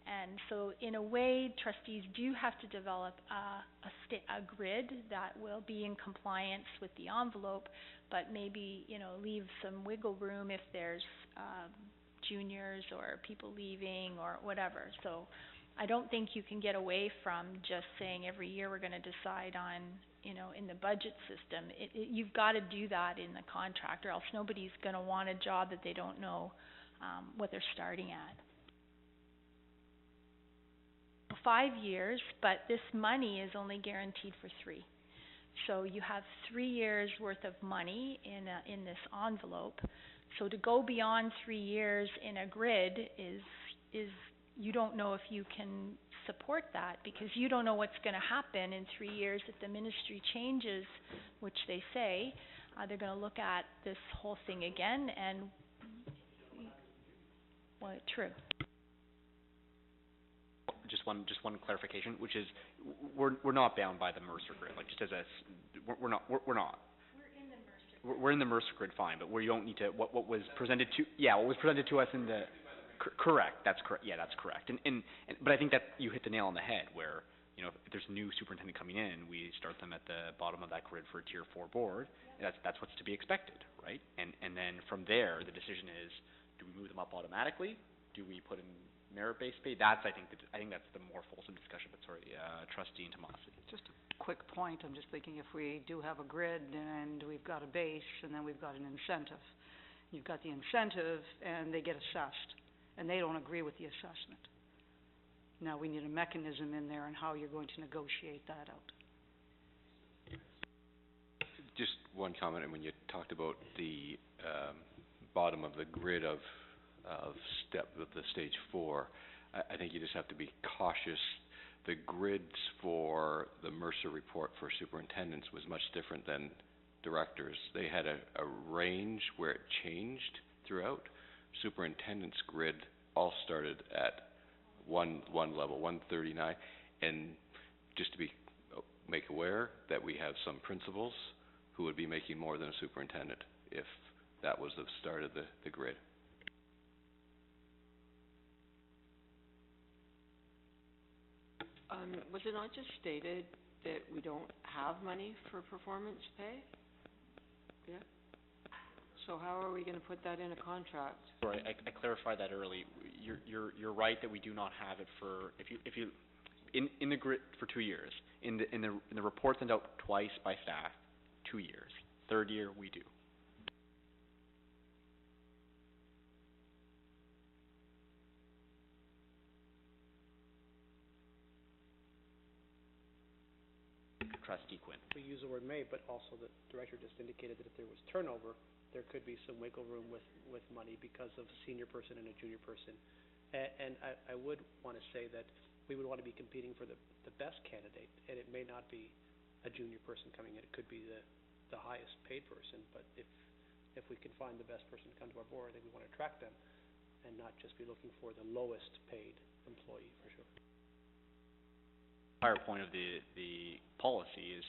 And so in a way, trustees do have to develop a grid that will be in compliance with the envelope, but maybe, leave some wiggle room if there's juniors or people leaving or whatever. So I don't think you can get away from just saying every year we're going to decide on, in the budget system. You've got to do that in the contract, or else nobody's going to want a job that they don't know what they're starting at. 5 years, but this money is only guaranteed for 3. So you have 3 years worth of money in this envelope. So to go beyond 3 years in a grid is you don't know if you can support that, because you don't know what's going to happen in 3 years if the ministry changes, which they say. They're going to look at this whole thing again, and true. Just one clarification, which is we're not bound by the Mercer grid. Like, just as we're not. We're in the Mercer grid, fine, but we don't need to. What was presented to us in the correct. That's correct. Yeah, that's correct. And but I think that you hit the nail on the head. Where if there's a new superintendent coming in, we start them at the bottom of that grid for a tier 4 board. And that's what's to be expected, right? And then from there, the decision is: do we move them up automatically? Do we put in merit-based pay? I think that's the more fulsome discussion. But sorry, Trustee Tomasi. Just a quick point. I'm just thinking if we do have a grid and we've got a base and then we've got an incentive. You've got the incentive and they get assessed and they don't agree with the assessment. Now we need a mechanism in there on how you're going to negotiate that out. Just one comment, and when you talked about the bottom of the grid of the stage 4, I think you just have to be cautious. The grids for the Mercer report for superintendents was much different than directors. They had a range where it changed throughout. Superintendent's grid all started at one level, 139, and just to make aware that we have some principals who would be making more than a superintendent if that was the start of the grid. Was it not just stated that we don't have money for performance pay? Yeah. So how are we going to put that in a contract? Sorry, I clarified that early. You're right that we do not have it for if you in the grid for 2 years. In the report sent out twice by staff, 2 years. Third year we do. Trustee Quinn. We use the word may, but also the director just indicated that if there was turnover, there could be some wiggle room with money because of a senior person and a junior person. And I would want to say that we would want to be competing for the best candidate, and it may not be a junior person coming in. It could be the highest paid person, but if we can find the best person to come to our board, I think we want to attract them and not just be looking for the lowest paid employee, for sure. Entire point of the policy is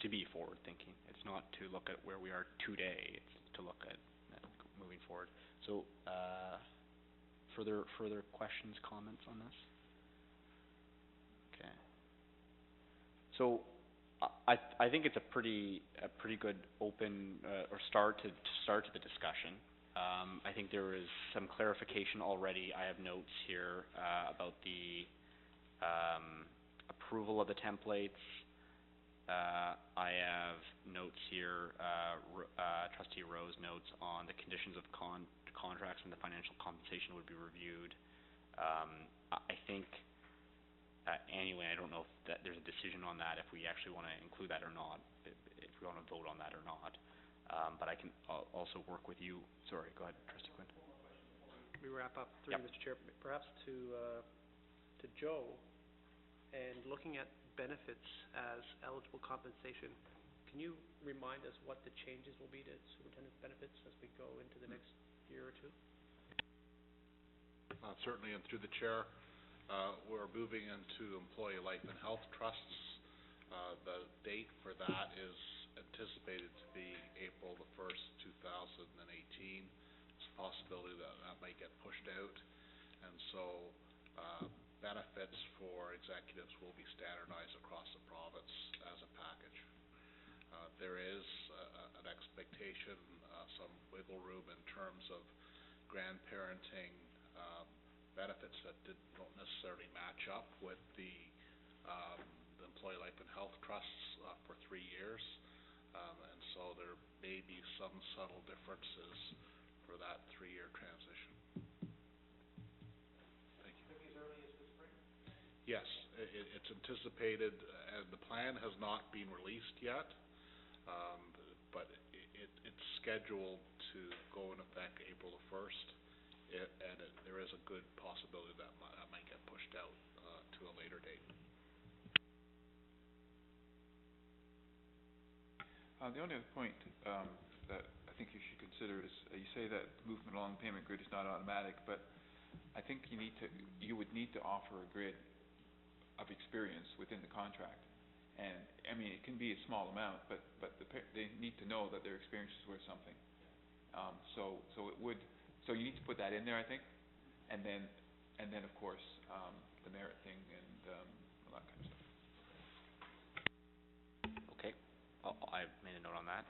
to be forward thinking. It's not to look at where we are today. It's to look at moving forward. So further questions, comments on this? Okay. So I think it's a pretty good open or start to the discussion. I think there is some clarification already. I have notes here about the approval of the templates, I have notes here, Trustee Rose notes on the conditions of contracts and the financial compensation would be reviewed. I think, anyway, I don't know if there's a decision on that, if we actually want to include that or not, if we want to vote on that or not. But I can also work with you. Sorry, go ahead, Trustee Quinn. We wrap up, through you, Mr. Chair, perhaps to Joe, and looking at benefits as eligible compensation, can you remind us what the changes will be to superintendent's benefits as we go into the next year or two? Certainly, and through the chair, we're moving into employee life and health trusts. The date for that is anticipated to be April the 1st, 2018. There's a possibility that that might get pushed out, and so benefits for executives will be standardized across the province as a package. There is an expectation, some wiggle room in terms of grandparenting benefits that don't necessarily match up with the employee life and health trusts for 3 years, and so there may be some subtle differences for that 3-year transition. Yes, it's anticipated, and the plan has not been released yet, but it's scheduled to go in effect April the 1st, and there is a good possibility that might get pushed out to a later date. The only other point that I think you should consider is you say that movement along the payment grid is not automatic, but I think you would need to offer a grid of experience within the contract, and I mean it can be a small amount, but they need to know that their experience is worth something. So you need to put that in there, I think, and then of course the merit thing and all that kind of stuff. Okay, I've made a note on that.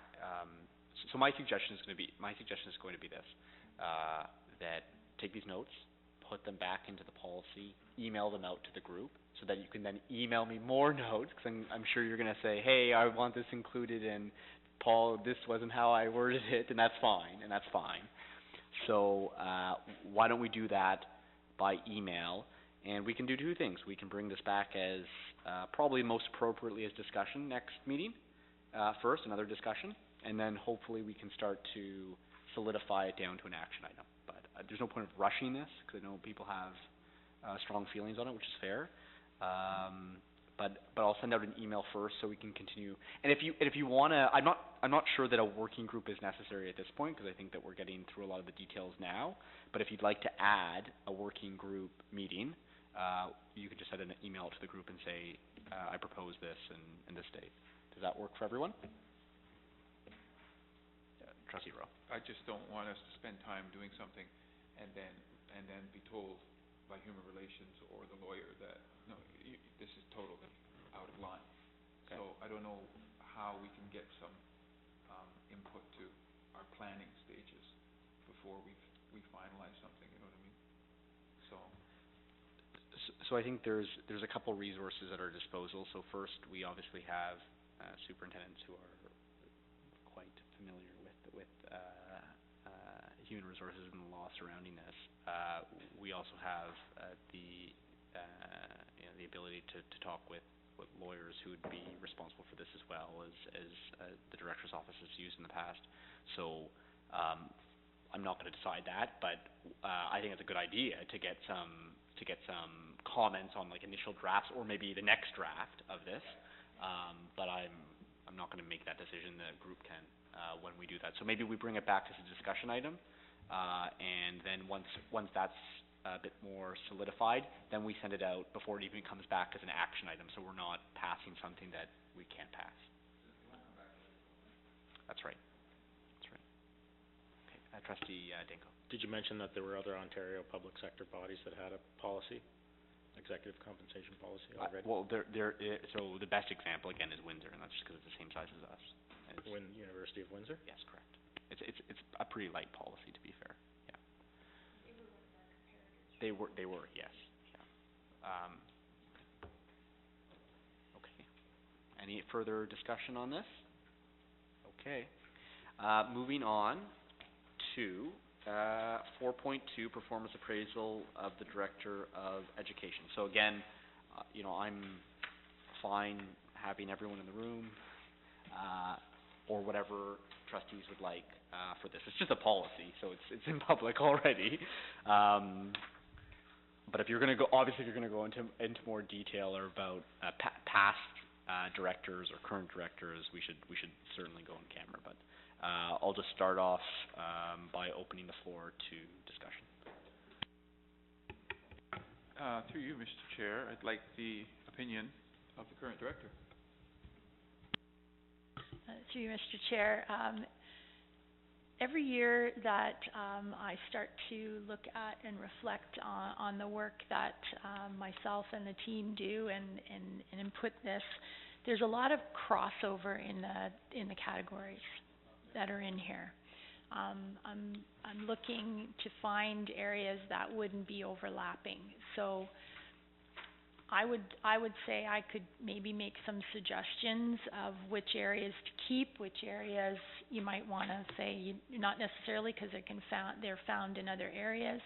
So my suggestion is going to be this: that take these notes, put them back into the policy, email them out to the group, so that you can then email me more notes, because I'm sure you're going to say, hey, I want this included, and Paul, this wasn't how I worded it, and that's fine. So why don't we do that by email, and we can do 2 things. We can bring this back as probably most appropriately as discussion next meeting, first, another discussion, and then hopefully we can start to solidify it down to an action item. But there's no point of rushing this, because I know people have strong feelings on it, which is fair. But I'll send out an email first so we can continue. And if you wanna, I'm not sure that a working group is necessary at this point, because I think that we're getting through a lot of the details now. But if you'd like to add a working group meeting, you can just send an email to the group and say, I propose this and this date. Does that work for everyone? Trustee Rowe. I just don't want us to spend time doing something and then be told by human relations or the lawyer that no, this is totally out of line. Okay. So I don't know how we can get some input to our planning stages before we finalize something. You know what I mean? So I think there's a couple resources at our disposal. So first, we obviously have superintendents who are quite familiar with human resources and the law surrounding this. We also have the ability to talk with lawyers who would be responsible for this as well as the director's office has used in the past. So I'm not going to decide that, but I think it's a good idea to get some comments on like initial drafts or maybe the next draft of this. But I'm not going to make that decision. The group can when we do that. So maybe we bring it back as a discussion item, and then once that's a bit more solidified, then we send it out before it even comes back as an action item, so we're not passing something that we can't pass. That's right. Okay, Trustee Dinko. Did you mention that there were other Ontario public sector bodies that had a policy, executive compensation policy already? Well, so the best example again is Windsor, and that's just because it's the same size as us. University of Windsor? Yes, correct. It's a pretty light policy, to be fair. Yeah. They were, yes. Yeah. Okay. Any further discussion on this? Okay. Moving on to 4.2, performance appraisal of the Director of Education. So again, I'm fine having everyone in the room, or whatever trustees would like for this. It's just a policy, so it's in public already. But if you're going to go, obviously, if you're going to go into more detail or about past directors or current directors, we should certainly go on camera. But I'll just start off by opening the floor to discussion. Through you, Mr. Chair, I'd like the opinion of the current director. Through you, Mr. Chair, every year that I start to look at and reflect on the work that myself and the team do and input this, there's a lot of crossover in the categories that are in here. I'm looking to find areas that wouldn't be overlapping. So I would say I could maybe make some suggestions of which areas to keep, which areas you might want to say not necessarily because they're found in other areas.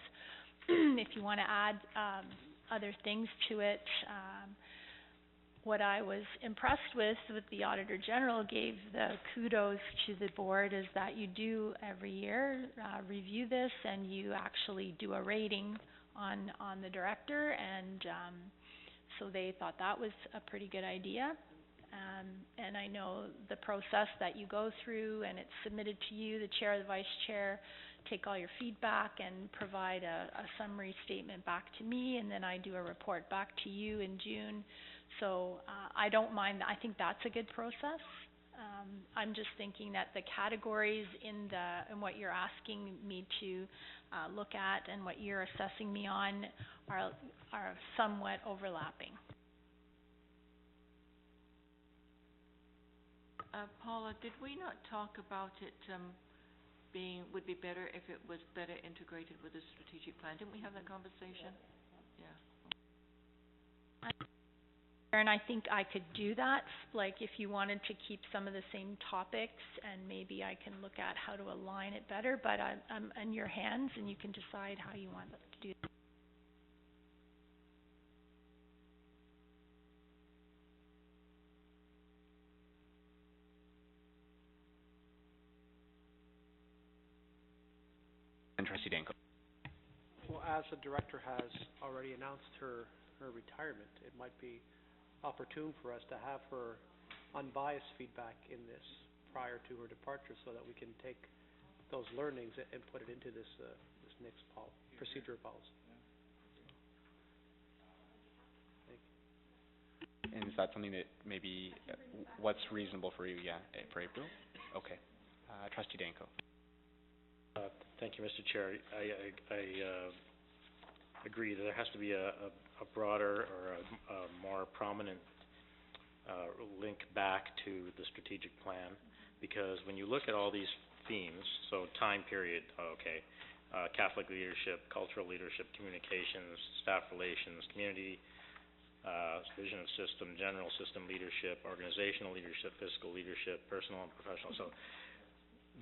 If you want to add other things to it, what I was impressed with the Auditor General gave the kudos to the board is that you do every year review this and you actually do a rating on the director, and so they thought that was a pretty good idea. And I know the process that you go through, and it's submitted to you, the chair, the vice chair, take all your feedback and provide a summary statement back to me, and then I do a report back to you in June. So I don't mind. I think that's a good process. I'm just thinking that the categories in what you're asking me to look at and what you're assessing me on are somewhat overlapping. Paula, did we not talk about it would be better if it was better integrated with the strategic plan? Didn't we have that conversation? Yeah. And I think I could do that, like if you wanted to keep some of the same topics, and maybe I can look at how to align it better, but I'm in your hands and you can decide how you want to do it. And Trustee Danko. Well, as the director has already announced her retirement, it might be opportune for us to have her unbiased feedback in this prior to her departure, so that we can take those learnings and put it into this next procedure policy. Thank you. And is that something that maybe, what's reasonable for you? Yeah, for April? Okay. Trustee Danko. Thank you, Mr. Chair. I agree that there has to be a broader or a more prominent link back to the strategic plan, because when you look at all these themes, so time period, Catholic leadership, cultural leadership, communications, staff relations, community, vision of system, general system leadership, organizational leadership, fiscal leadership, personal and professional. So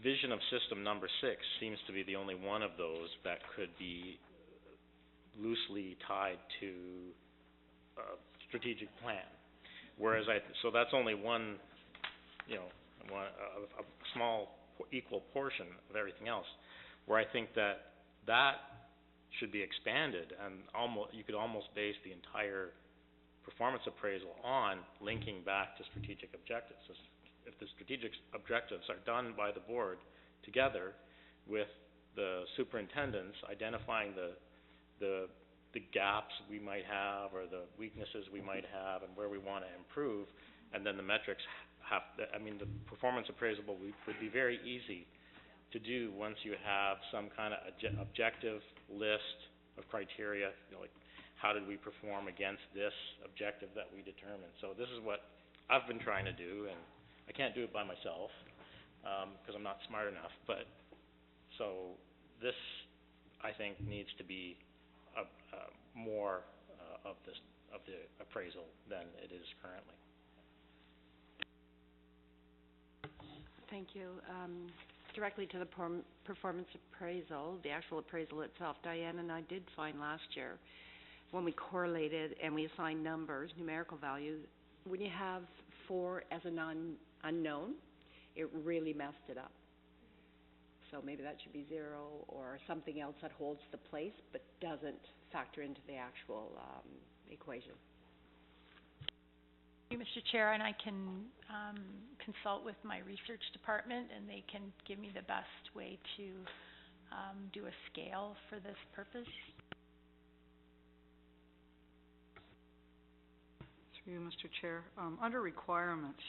vision of system number 6 seems to be the only one of those that could be loosely tied to strategic plan. Whereas so that's only one, a small equal portion of everything else, where I think that should be expanded, and you could almost base the entire performance appraisal on linking back to strategic objectives. If the strategic objectives are done by the board together with the superintendents, identifying the gaps we might have or the weaknesses we might have and where we want to improve, and then the metrics the performance appraisal would be very easy to do once you have some kind of objective list of criteria, like how did we perform against this objective that we determined. So this is what I've been trying to do, and I can't do it by myself because I'm not smart enough, but so this, I think, needs to be more of the appraisal than it is currently. thank you. Directly to the performance appraisal, the actual appraisal itself, Diane and I did find last year, when we correlated and we assigned numbers, numerical values, when you have 4 as an unknown, it really messed it up. So maybe that should be 0 or something else that holds the place but doesn't factor into the actual equation. Thank you, Mr. Chair, and I can consult with my research department, and they can give me the best way to do a scale for this purpose. Through you, Mr. Chair. Under requirements,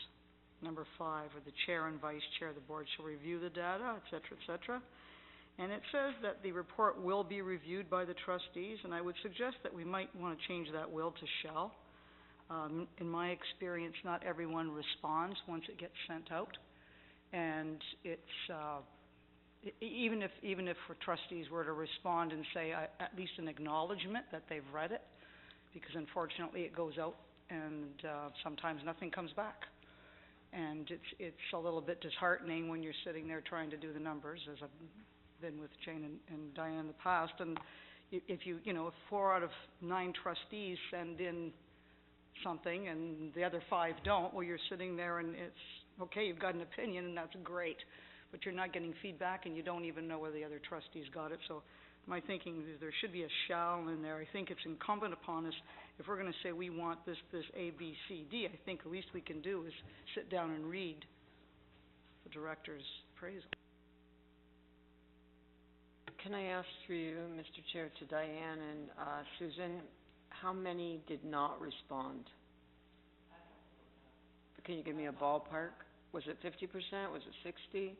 number 5, where the chair and vice chair of the board shall review the data, et cetera, and it says that the report will be reviewed by the trustees, and I would suggest that we might want to change that will to shall. In my experience, not everyone responds once it gets sent out, and it's even if trustees were to respond and say at least an acknowledgement that they've read it, because unfortunately it goes out and sometimes nothing comes back, and it's a little bit disheartening when you're sitting there trying to do the numbers, as I've been with Jane and Diane in the past, and if if 4 out of 9 trustees send in something and the other 5 don't, well, you're sitting there and it's okay, you've got an opinion and that's great, but you're not getting feedback and you don't even know whether the other trustees got it. So my thinking is there should be a shall in there. I think it's incumbent upon us, if we're going to say we want this A, B, C, D, I think the least we can do is sit down and read the director's appraisal. Can I ask through you, Mr. Chair, to Diane and Susan, how many did not respond? Can you give me a ballpark? Was it 50%? Was it 60%?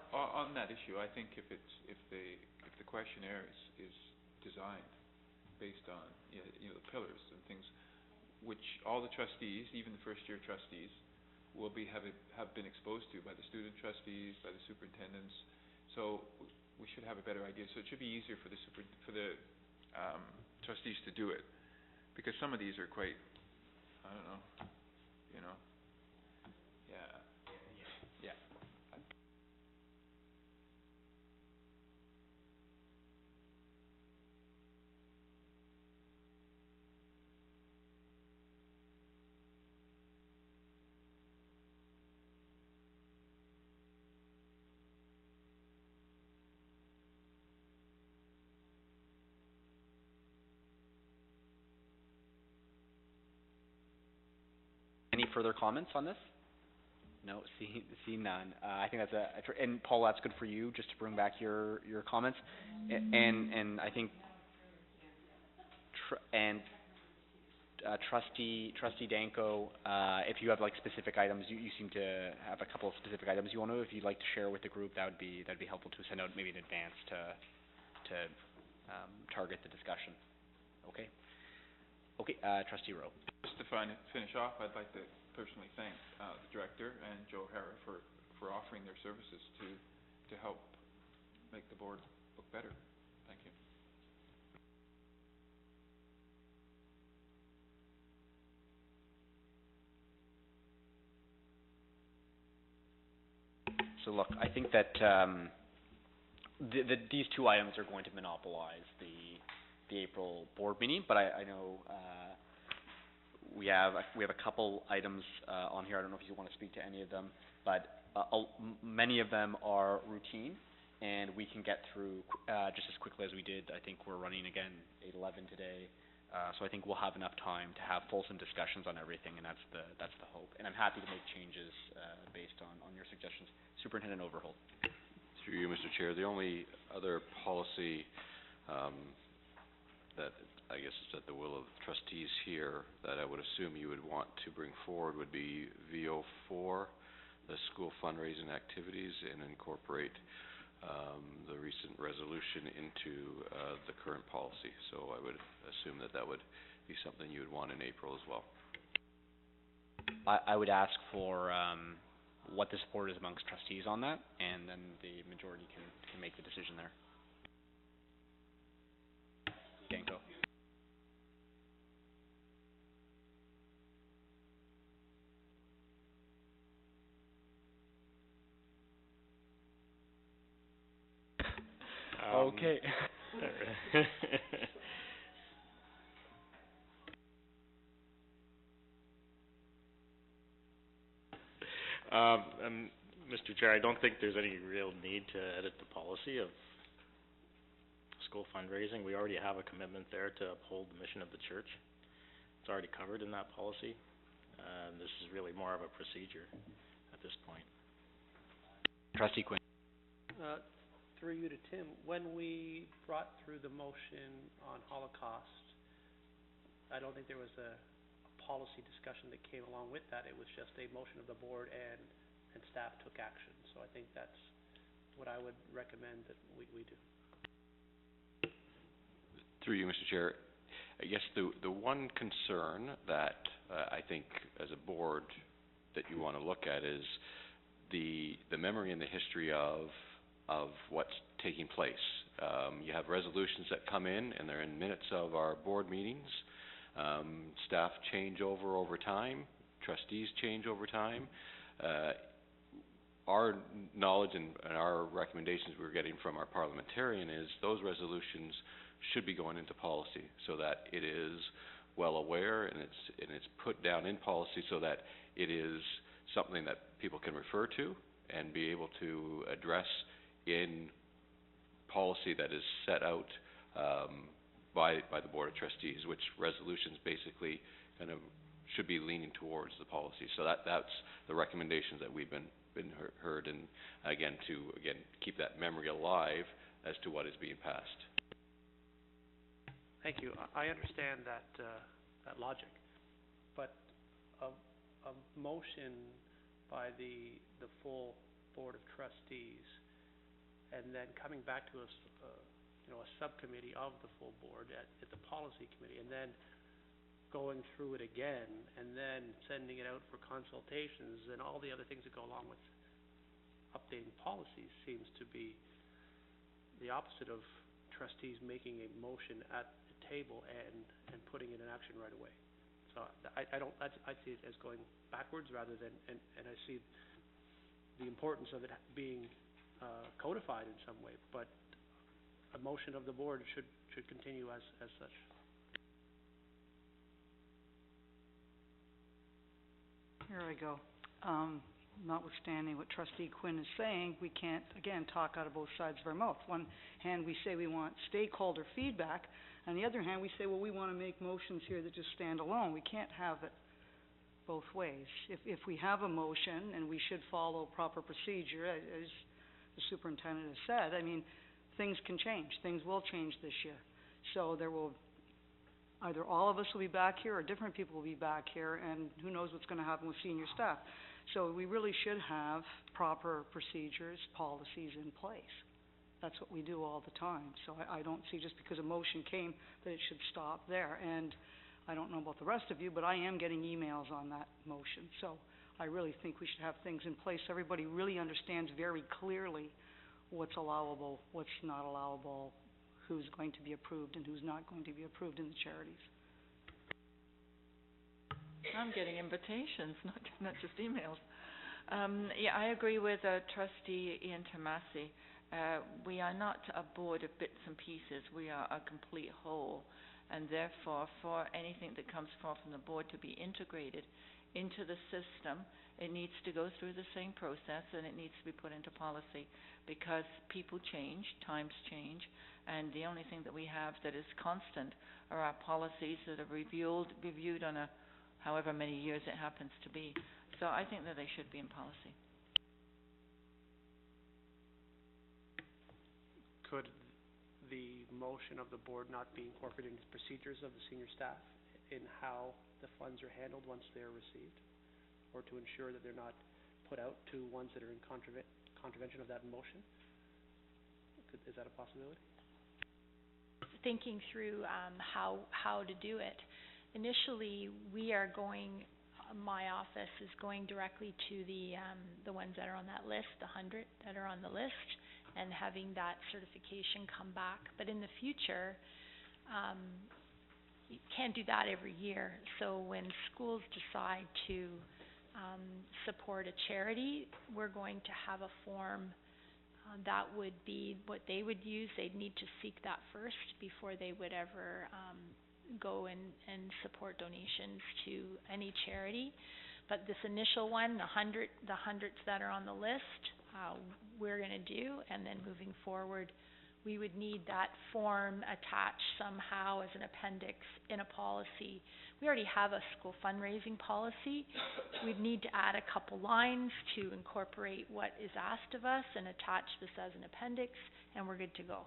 On that issue, I think if the questionnaire is designed based on the pillars and things, which all the trustees, even the first year trustees, will have been exposed to by the student trustees, by the superintendents, so we should have a better idea. So it should be easier for the trustees to do it, because some of these are quite, I don't know, yeah. Any further comments on this? No, see none. I think that's and Paul, that's good for you, just to bring back your comments, and I think Trustee Danko, if you have like specific items, you seem to have a couple of specific items you want to, if you'd like to share with the group, that'd be helpful to send out maybe in advance to target the discussion. Okay, Trustee Rowe. Just to finish off, I'd like to personally thank the director and Joe Hara for offering their services to help make the board look better. Thank you. So look, I think that these 2 items are going to monopolize the April board meeting, but I know we have a couple items on here. I don't know if you want to speak to any of them, but many of them are routine, and we can get through just as quickly as we did. I think we're running again 8:11 today, so I think we'll have enough time to have fulsome discussions on everything, and that's the hope. And I'm happy to make changes based on your suggestions. Superintendent Overholt. Through you, Mr. Chair, the only other policy that I guess is at the will of the trustees here that I would assume you would want to bring forward would be VO4, the school fundraising activities, and incorporate recent resolution into the current policy. So I would assume that would be something you would want in April as well. I would ask for what the support is amongst trustees on that, and then the majority can make the decision there. Danko. Okay. Mr. Chair, I don't think there's any real need to edit the policy of school fundraising. We already have a commitment there to uphold the mission of the church. It's already covered in that policy. This is really more of a procedure at this point. Trustee Quinn. Through you to Tim, when we brought through the motion on Holocaust, I don't think there was a policy discussion that came along with that. It was just a motion of the board and staff took action. So I think that's what I would recommend that we do. Through you, Mr. Chair, I guess the one concern that I think as a board that you want to look at is the memory and the history of what's taking place. You have resolutions that come in and they're in minutes of our board meetings. Staff change over time. Trustees change over time. Our knowledge and our recommendations we're getting from our parliamentarian is those resolutions should be going into policy so that it is well aware and it's put down in policy so that it is something that people can refer to and be able to address in policy that is set out by the Board of Trustees, which resolutions basically kind of should be leaning towards the policy. So that's the recommendations that we've been heard, and again to keep that memory alive as to what is being passed. Thank you. I understand that logic, but a motion by the full Board of Trustees and then coming back to us, a subcommittee of the full board at the policy committee, and then going through it again, and then sending it out for consultations and all the other things that go along with updating policies seems to be the opposite of trustees making a motion at the table and putting it in action right away. So I see it as going backwards rather than, and I see the importance of it being codified in some way, but a motion of the board should continue as such. Here I go. Notwithstanding what Trustee Quinn is saying, we can't, again, talk out of both sides of our mouth. One hand, we say we want stakeholder feedback. On the other hand, we say, well, we want to make motions here that just stand alone. We can't have it both ways. If we have a motion, and we should follow proper procedure, as the superintendent has said, I mean, things can change. Things will change this year. So there will, either all of us will be back here or different people will be back here, and who knows what's going to happen with senior staff. So we really should have proper procedures, policies in place. That's what we do all the time. So I don't see just because a motion came that it should stop there. And I don't know about the rest of you, but I am getting emails on that motion. So I really think we should have things in place so everybody really understands very clearly what's allowable, what's not allowable, who's going to be approved and who's not going to be approved in the charities. I'm getting invitations, not just emails. Yeah, I agree with Trustee Ian Tomasi. We are not a board of bits and pieces. We are a complete whole, and therefore, for anything that comes forth from the board to be integrated into the system, it needs to go through the same process, and it needs to be put into policy, because people change, times change, and the only thing that we have that is constant are our policies that are reviewed on a however many years it happens to be. So I think that they should be in policy. Could the motion of the board not be incorporated into procedures of the senior staff in how the funds are handled once they are received, or to ensure that they're not put out to ones that are in contravention of that motion? Is that a possibility? Thinking through how to do it. Initially, we are going. My office is going directly to the ones that are on that list, the 100 that are on the list, and having that certification come back. But in the future, you can't do that every year. So when schools decide to support a charity, we're going to have a form that would be what they would use. They'd need to seek that first before they would ever go and support donations to any charity. But this initial one, the hundreds that are on the list, we're going to do, and then moving forward, we would need that form attached somehow as an appendix in a policy. We already have a school fundraising policy. We'd need to add a couple lines to incorporate what is asked of us and attach this as an appendix, and we're good to go.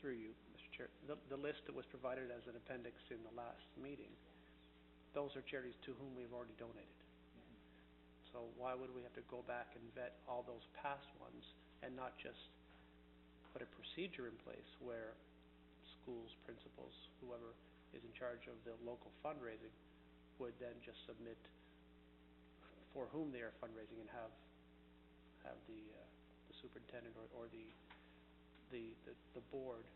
Through you, Mr. Chair, the list that was provided as an appendix in the last meeting, those are charities to whom we've already donated. So why would we have to go back and vet all those past ones and not just put a procedure in place where schools, principals, whoever is in charge of the local fundraising would then just submit for whom they are fundraising and have the superintendent or the board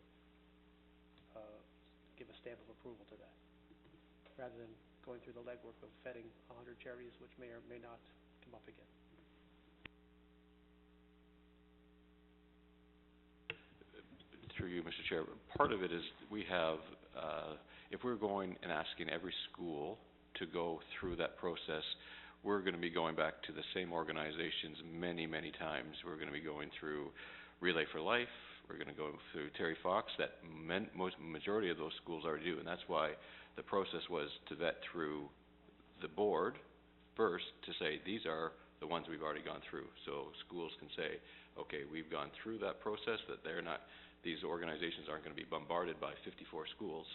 give a stamp of approval to that, rather than going through the legwork of vetting 100 charities which may or may not come up again. Through you, Mr. Chair, part of it is we have, if we're going and asking every school to go through that process, we're going to be going back to the same organizations many, many times. We're going to be going through Relay for Life. We're going to go through Terry Fox. That majority of those schools already do, and that's why the process was to vet through the board first to say these are the ones we've already gone through. So schools can say, okay, we've gone through that process, that they're not, these organizations aren't going to be bombarded by 54 schools,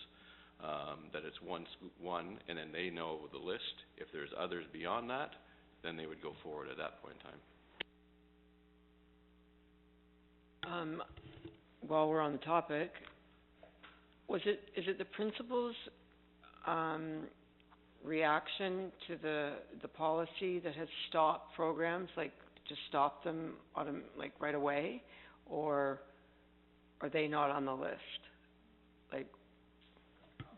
that it's one, and then they know the list. If there's others beyond that, then they would go forward at that point in time. While we're on the topic, is it the principal's reaction to the policy that has stopped programs, like just stopped them like right away, or are they not on the list? Like,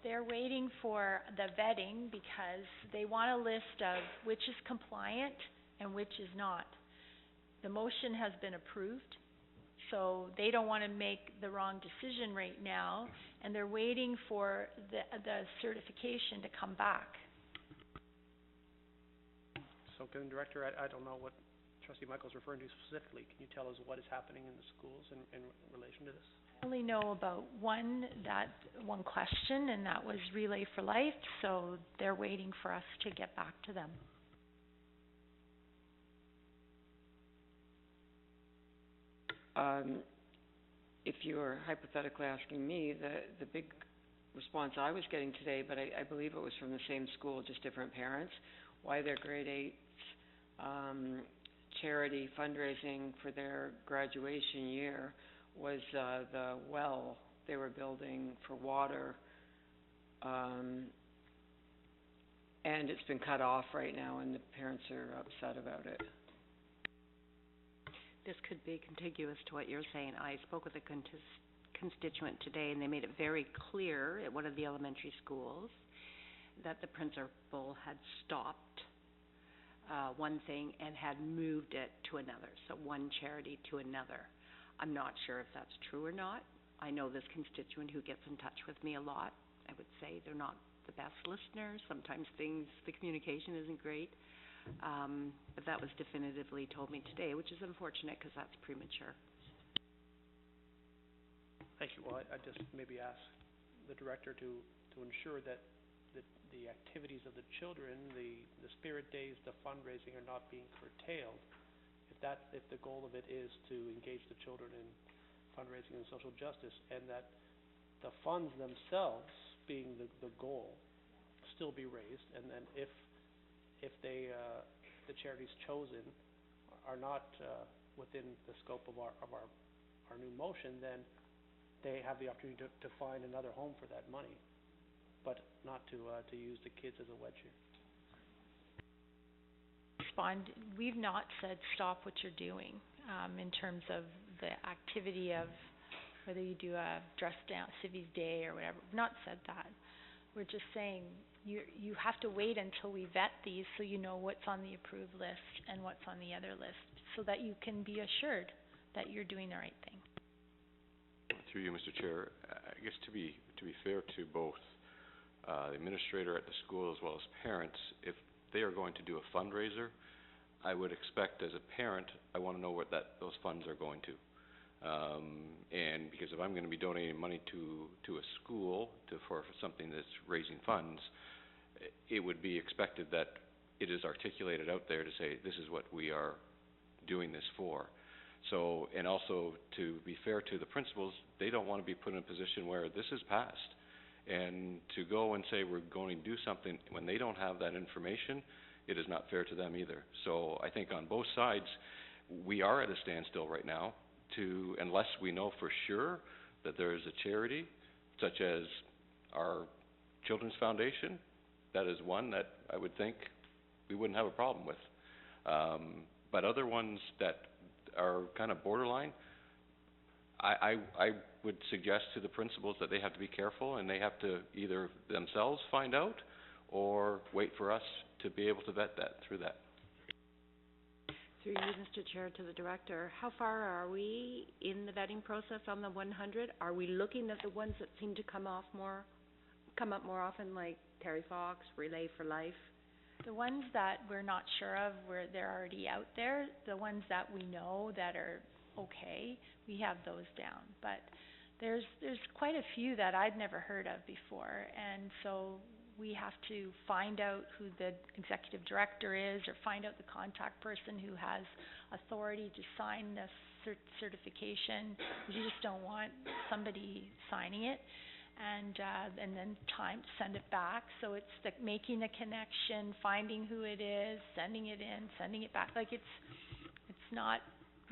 they're waiting for the vetting because they want a list of which is compliant and which is not. The motion has been approved, so they don't want to make the wrong decision right now, and they're waiting for the certification to come back. So, Director, I don't know what Trustee Michael's referring to specifically. Can you tell us what is happening in the schools in relation to this? I only know about one question, and that was Relay for Life, so they're waiting for us to get back to them. If you were hypothetically asking me, the big response I was getting today, but I believe it was from the same school, just different parents, why their grade 8 charity fundraising for their graduation year was the well they were building for water, and it's been cut off right now, and the parents are upset about it. This could be contiguous to what you're saying. I spoke with a constituent today, and they made it very clear at one of the elementary schools that the principal had stopped one thing and had moved it to another, so one charity to another. I'm not sure if that's true or not. I know this constituent who gets in touch with me a lot. I would say they're not the best listeners. Sometimes the communication isn't great. But that was definitively told me today, which is unfortunate because that's premature. Thank you. Well, I just maybe ask the Director to ensure that the activities of the children, the spirit days, the fundraising are not being curtailed. If the goal of it is to engage the children in fundraising and social justice, and that the funds themselves being the goal still be raised, and then if the charities chosen are not within the scope of our new motion, then they have the opportunity to find another home for that money, but not to use the kids as a wedge here. We've not said stop what you're doing, in terms of the activity of whether you do a dress down, Civies Day or whatever. We've not said that. We're just saying you have to wait until we vet these so you know what's on the approved list and what's on the other list, so that you can be assured that you're doing the right thing. Through you, Mr. Chair, I guess to be fair to both the administrator at the school as well as parents, if they are going to do a fundraiser, I would expect as a parent, I want to know what those funds are going to. And because if I'm going to be donating money to a school for something that's raising funds, it would be expected that it is articulated out there to say this is what we are doing this for. So, and also to be fair to the principals, they don't want to be put in a position where this is passed. And to go and say we're going to do something when they don't have that information, it is not fair to them either. So I think on both sides, we are at a standstill right now unless we know for sure that there is a charity, such as our Children's Foundation. That is one that I would think we wouldn't have a problem with. But other ones that are kind of borderline, I would suggest to the principals that they have to be careful and they have to either themselves find out or wait for us to be able to vet that through that. Through you, Mr. Chair, to the Director, how far are we in the vetting process on the 100? Are we looking at the ones that seem to come up more often, like Terry Fox, Relay for Life? The ones that we're not sure of, they're already out there. The ones that we know that are okay, we have those down. But there's quite a few that I'd never heard of before, and so we have to find out who the executive director is, or find out the contact person who has authority to sign this certification. You just don't want somebody signing it and then send it back. So it's making the connection, finding who it is, sending it in, sending it back. Like it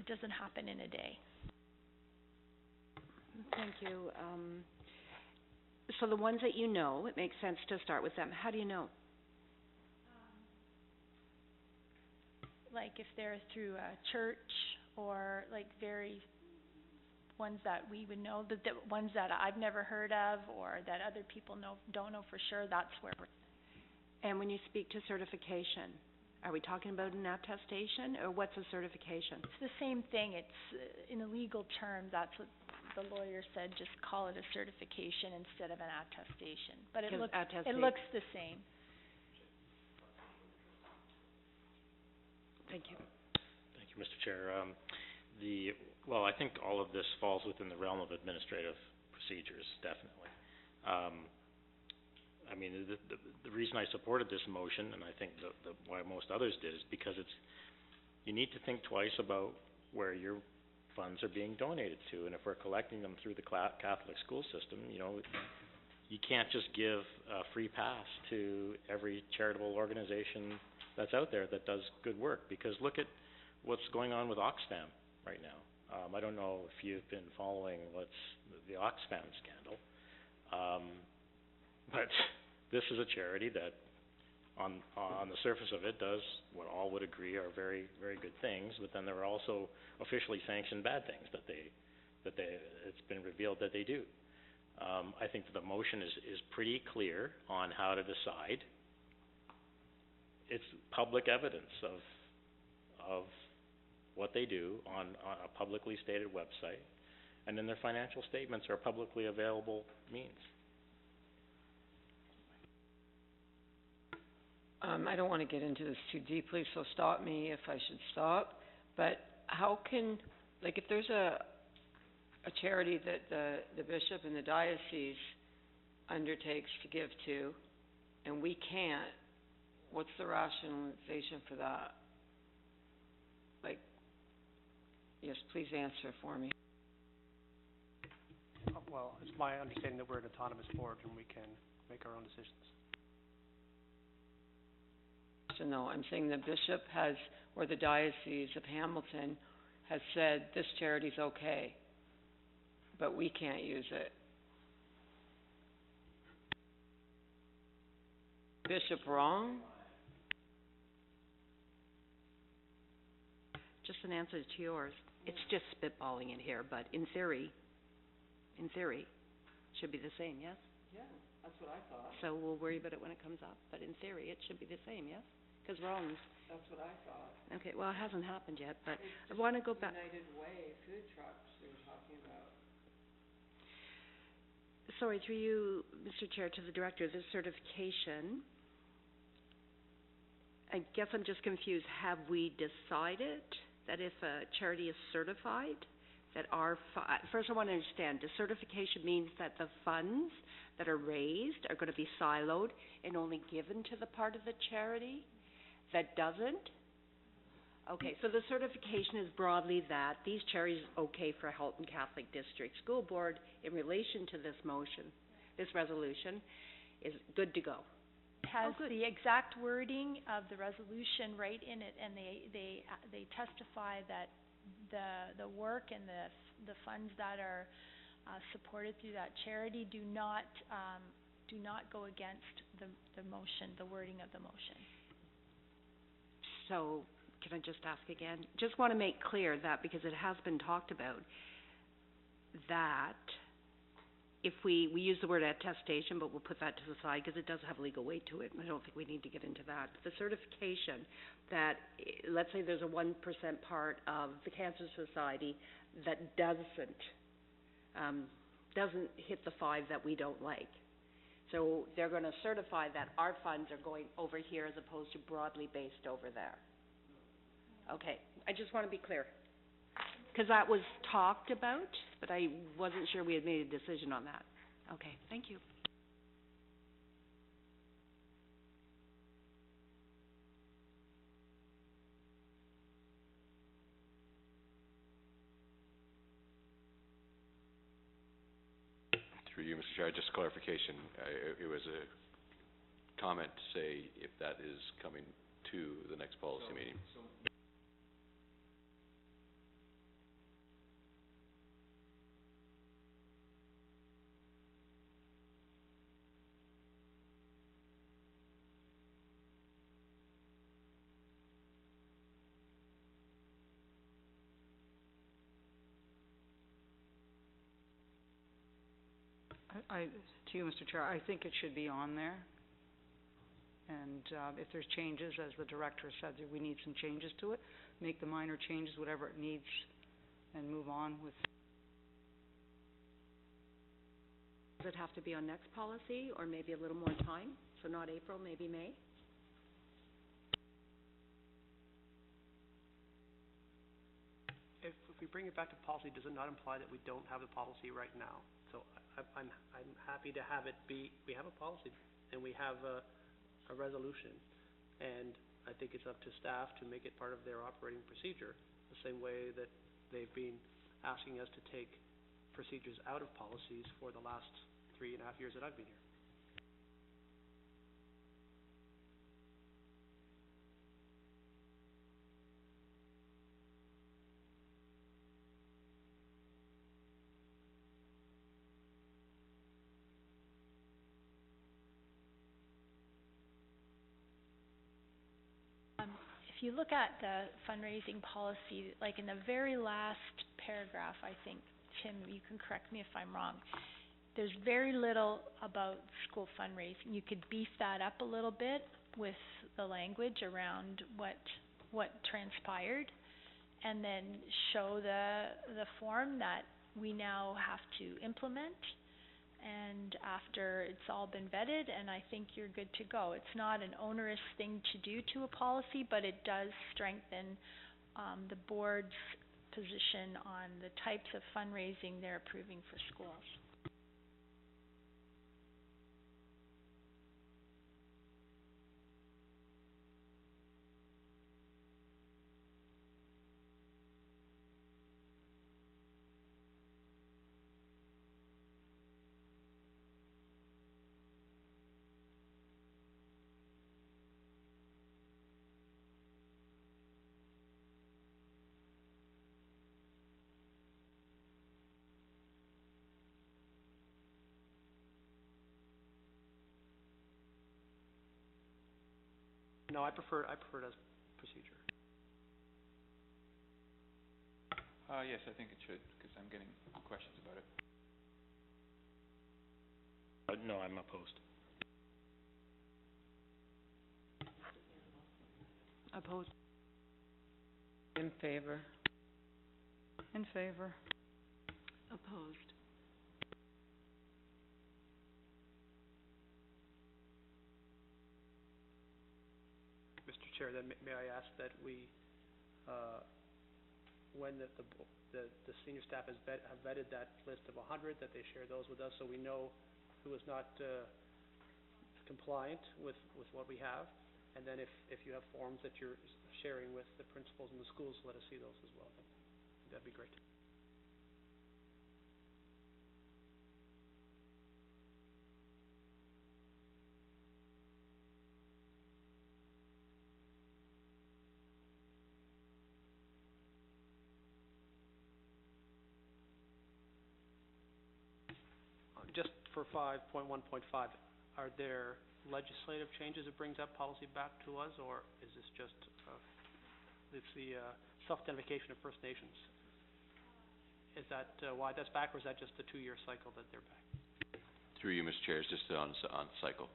doesn't happen in a day. Thank you. So the ones that you know, it makes sense to start with them. How do you know? Like if they're through a church, or like very ones that we would know, the ones that I've never heard of or that other people don't know for sure, that's where we're. And when you speak to certification, are we talking about an attestation, or what's a certification? It's the same thing. It's in a legal term, that's what the lawyer said, just call it a certification instead of an attestation. But it looks the same. Thank you. Thank you, Mr. Chair. I think all of this falls within the realm of administrative procedures, definitely. I mean, the reason I supported this motion, and I think why most others did, is because you need to think twice about where your funds are being donated to, and if we're collecting them through the Catholic school system, you can't just give a free pass to every charitable organization that's out there that does good work, because look at what's going on with Oxfam right now. I don't know if you've been following the Oxfam scandal, but this is a charity that on the surface of it does what all would agree are very, very good things, but then there are also officially sanctioned bad things that it's been revealed that they do. I think that the motion is pretty clear on how to decide. It's public evidence of what they do on a publicly stated website, and then their financial statements are publicly available means. I don't want to get into this too deeply, so stop me if I should stop. But how can, if there's a charity that the bishop and the diocese undertakes to give to, and we can't, what's the rationalization for that? Yes, please answer for me. Well, it's my understanding that we're an autonomous board and we can make our own decisions. No, I'm saying the bishop or the Diocese of Hamilton has said this charity's okay, but we can't use it. Bishop wrong? Just an answer to yours. It's just spitballing in here, but in theory, should be the same, yes? Yeah, that's what I thought. So we'll worry about it when it comes up, but in theory, it should be the same, yes? 'Cause wrongs. That's what I thought. Okay, well, it hasn't happened yet, but I wanna go back. United Way food trucks we were talking about. Sorry, through you, Mr. Chair, to the Director, this certification, I guess I'm just confused. Have we decided that if a charity is certified, that first I want to understand, does certification means that the funds that are raised are going to be siloed and only given to the part of the charity that doesn't? Okay, so the certification is broadly that these charities are okay for Halton Catholic District School Board in relation to this motion, this resolution, is good to go. Has good. the exact wording of the resolution right in it, and they testify that the work and the funds that are supported through that charity do not go against the motion, the wording of the motion. So, can I just ask again? Just want to make clear that, because it has been talked about, that if we use the word attestation, but we'll put that to the side because it does have legal weight to it, and I don't think we need to get into that. The certification that, let's say there's a 1% part of the Cancer Society that doesn't hit the 5 that we don't like. So they're going to certify that our funds are going over here as opposed to broadly based over there. Okay, I just want to be clear. Because that was talked about, but I wasn't sure we had made a decision on that. Okay, thank you. Through you, Mr. Chair, just clarification, it was a comment to say if that is coming to the next policy meeting. To you, Mr. Chair, I think it should be on there. And, if there's changes, as the director said, that we need some changes to it, make the minor changes, whatever it needs, and move on with. Does it have to be on next policy, or maybe a little more time? So not April, maybe May? If we bring it back to policy, does it not imply that we don't have the policy right now? So I'm happy to have it be, we have a policy and we have a resolution, and I think it's up to staff to make it part of their operating procedure, the same way that they've been asking us to take procedures out of policies for the last 3.5 years that I've been here. If you look at the fundraising policy, like in the very last paragraph, I think, Tim, you can correct me if I'm wrong, there's very little about school fundraising. You could beef that up a little bit with the language around what transpired, and then show the form that we now have to implement. And after it's all been vetted, and I think you're good to go. It's not an onerous thing to do to a policy, but it does strengthen the board's position on the types of fundraising they're approving for schools. No, I prefer it as procedure. Yes, I think it should, because I'm getting questions about it. No, I'm opposed. Opposed? In favor. In favor. Opposed. Mr. Chair, then may I ask that we, when the senior staff have vetted that list of 100, that they share those with us so we know who is not compliant with what we have. And then if you have forms that you're sharing with the principals in the schools, let us see those as well. That'd be great. Just for 5.1.5, are there legislative changes it brings up policy back to us, or is this just, it's the self-identification of First Nations? Is that why that's back, or is that just the 2-year cycle that they're back? Through you, Mr. Chair, it's just on cycle.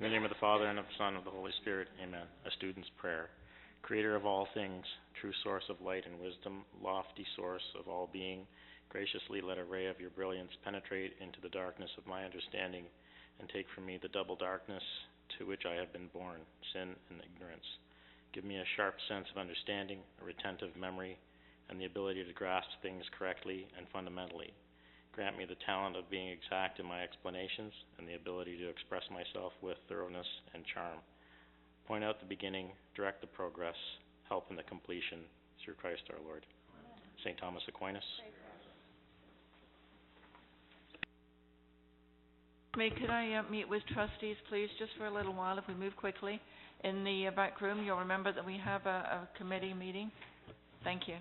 In the name of the Father, and of the Son, and of the Holy Spirit, amen. A student's prayer. Creator of all things, true source of light and wisdom, lofty source of all being, graciously let a ray of your brilliance penetrate into the darkness of my understanding, and take from me the double darkness to which I have been born, sin and ignorance. Give me a sharp sense of understanding, a retentive memory, and the ability to grasp things correctly and fundamentally. Grant me the talent of being exact in my explanations and the ability to express myself with thoroughness and charm. Point out the beginning, direct the progress, help in the completion, through Christ our Lord. St. Thomas Aquinas. Could I meet with trustees, please, just for a little while, if we move quickly? In the back room, you'll remember that we have a committee meeting. Thank you.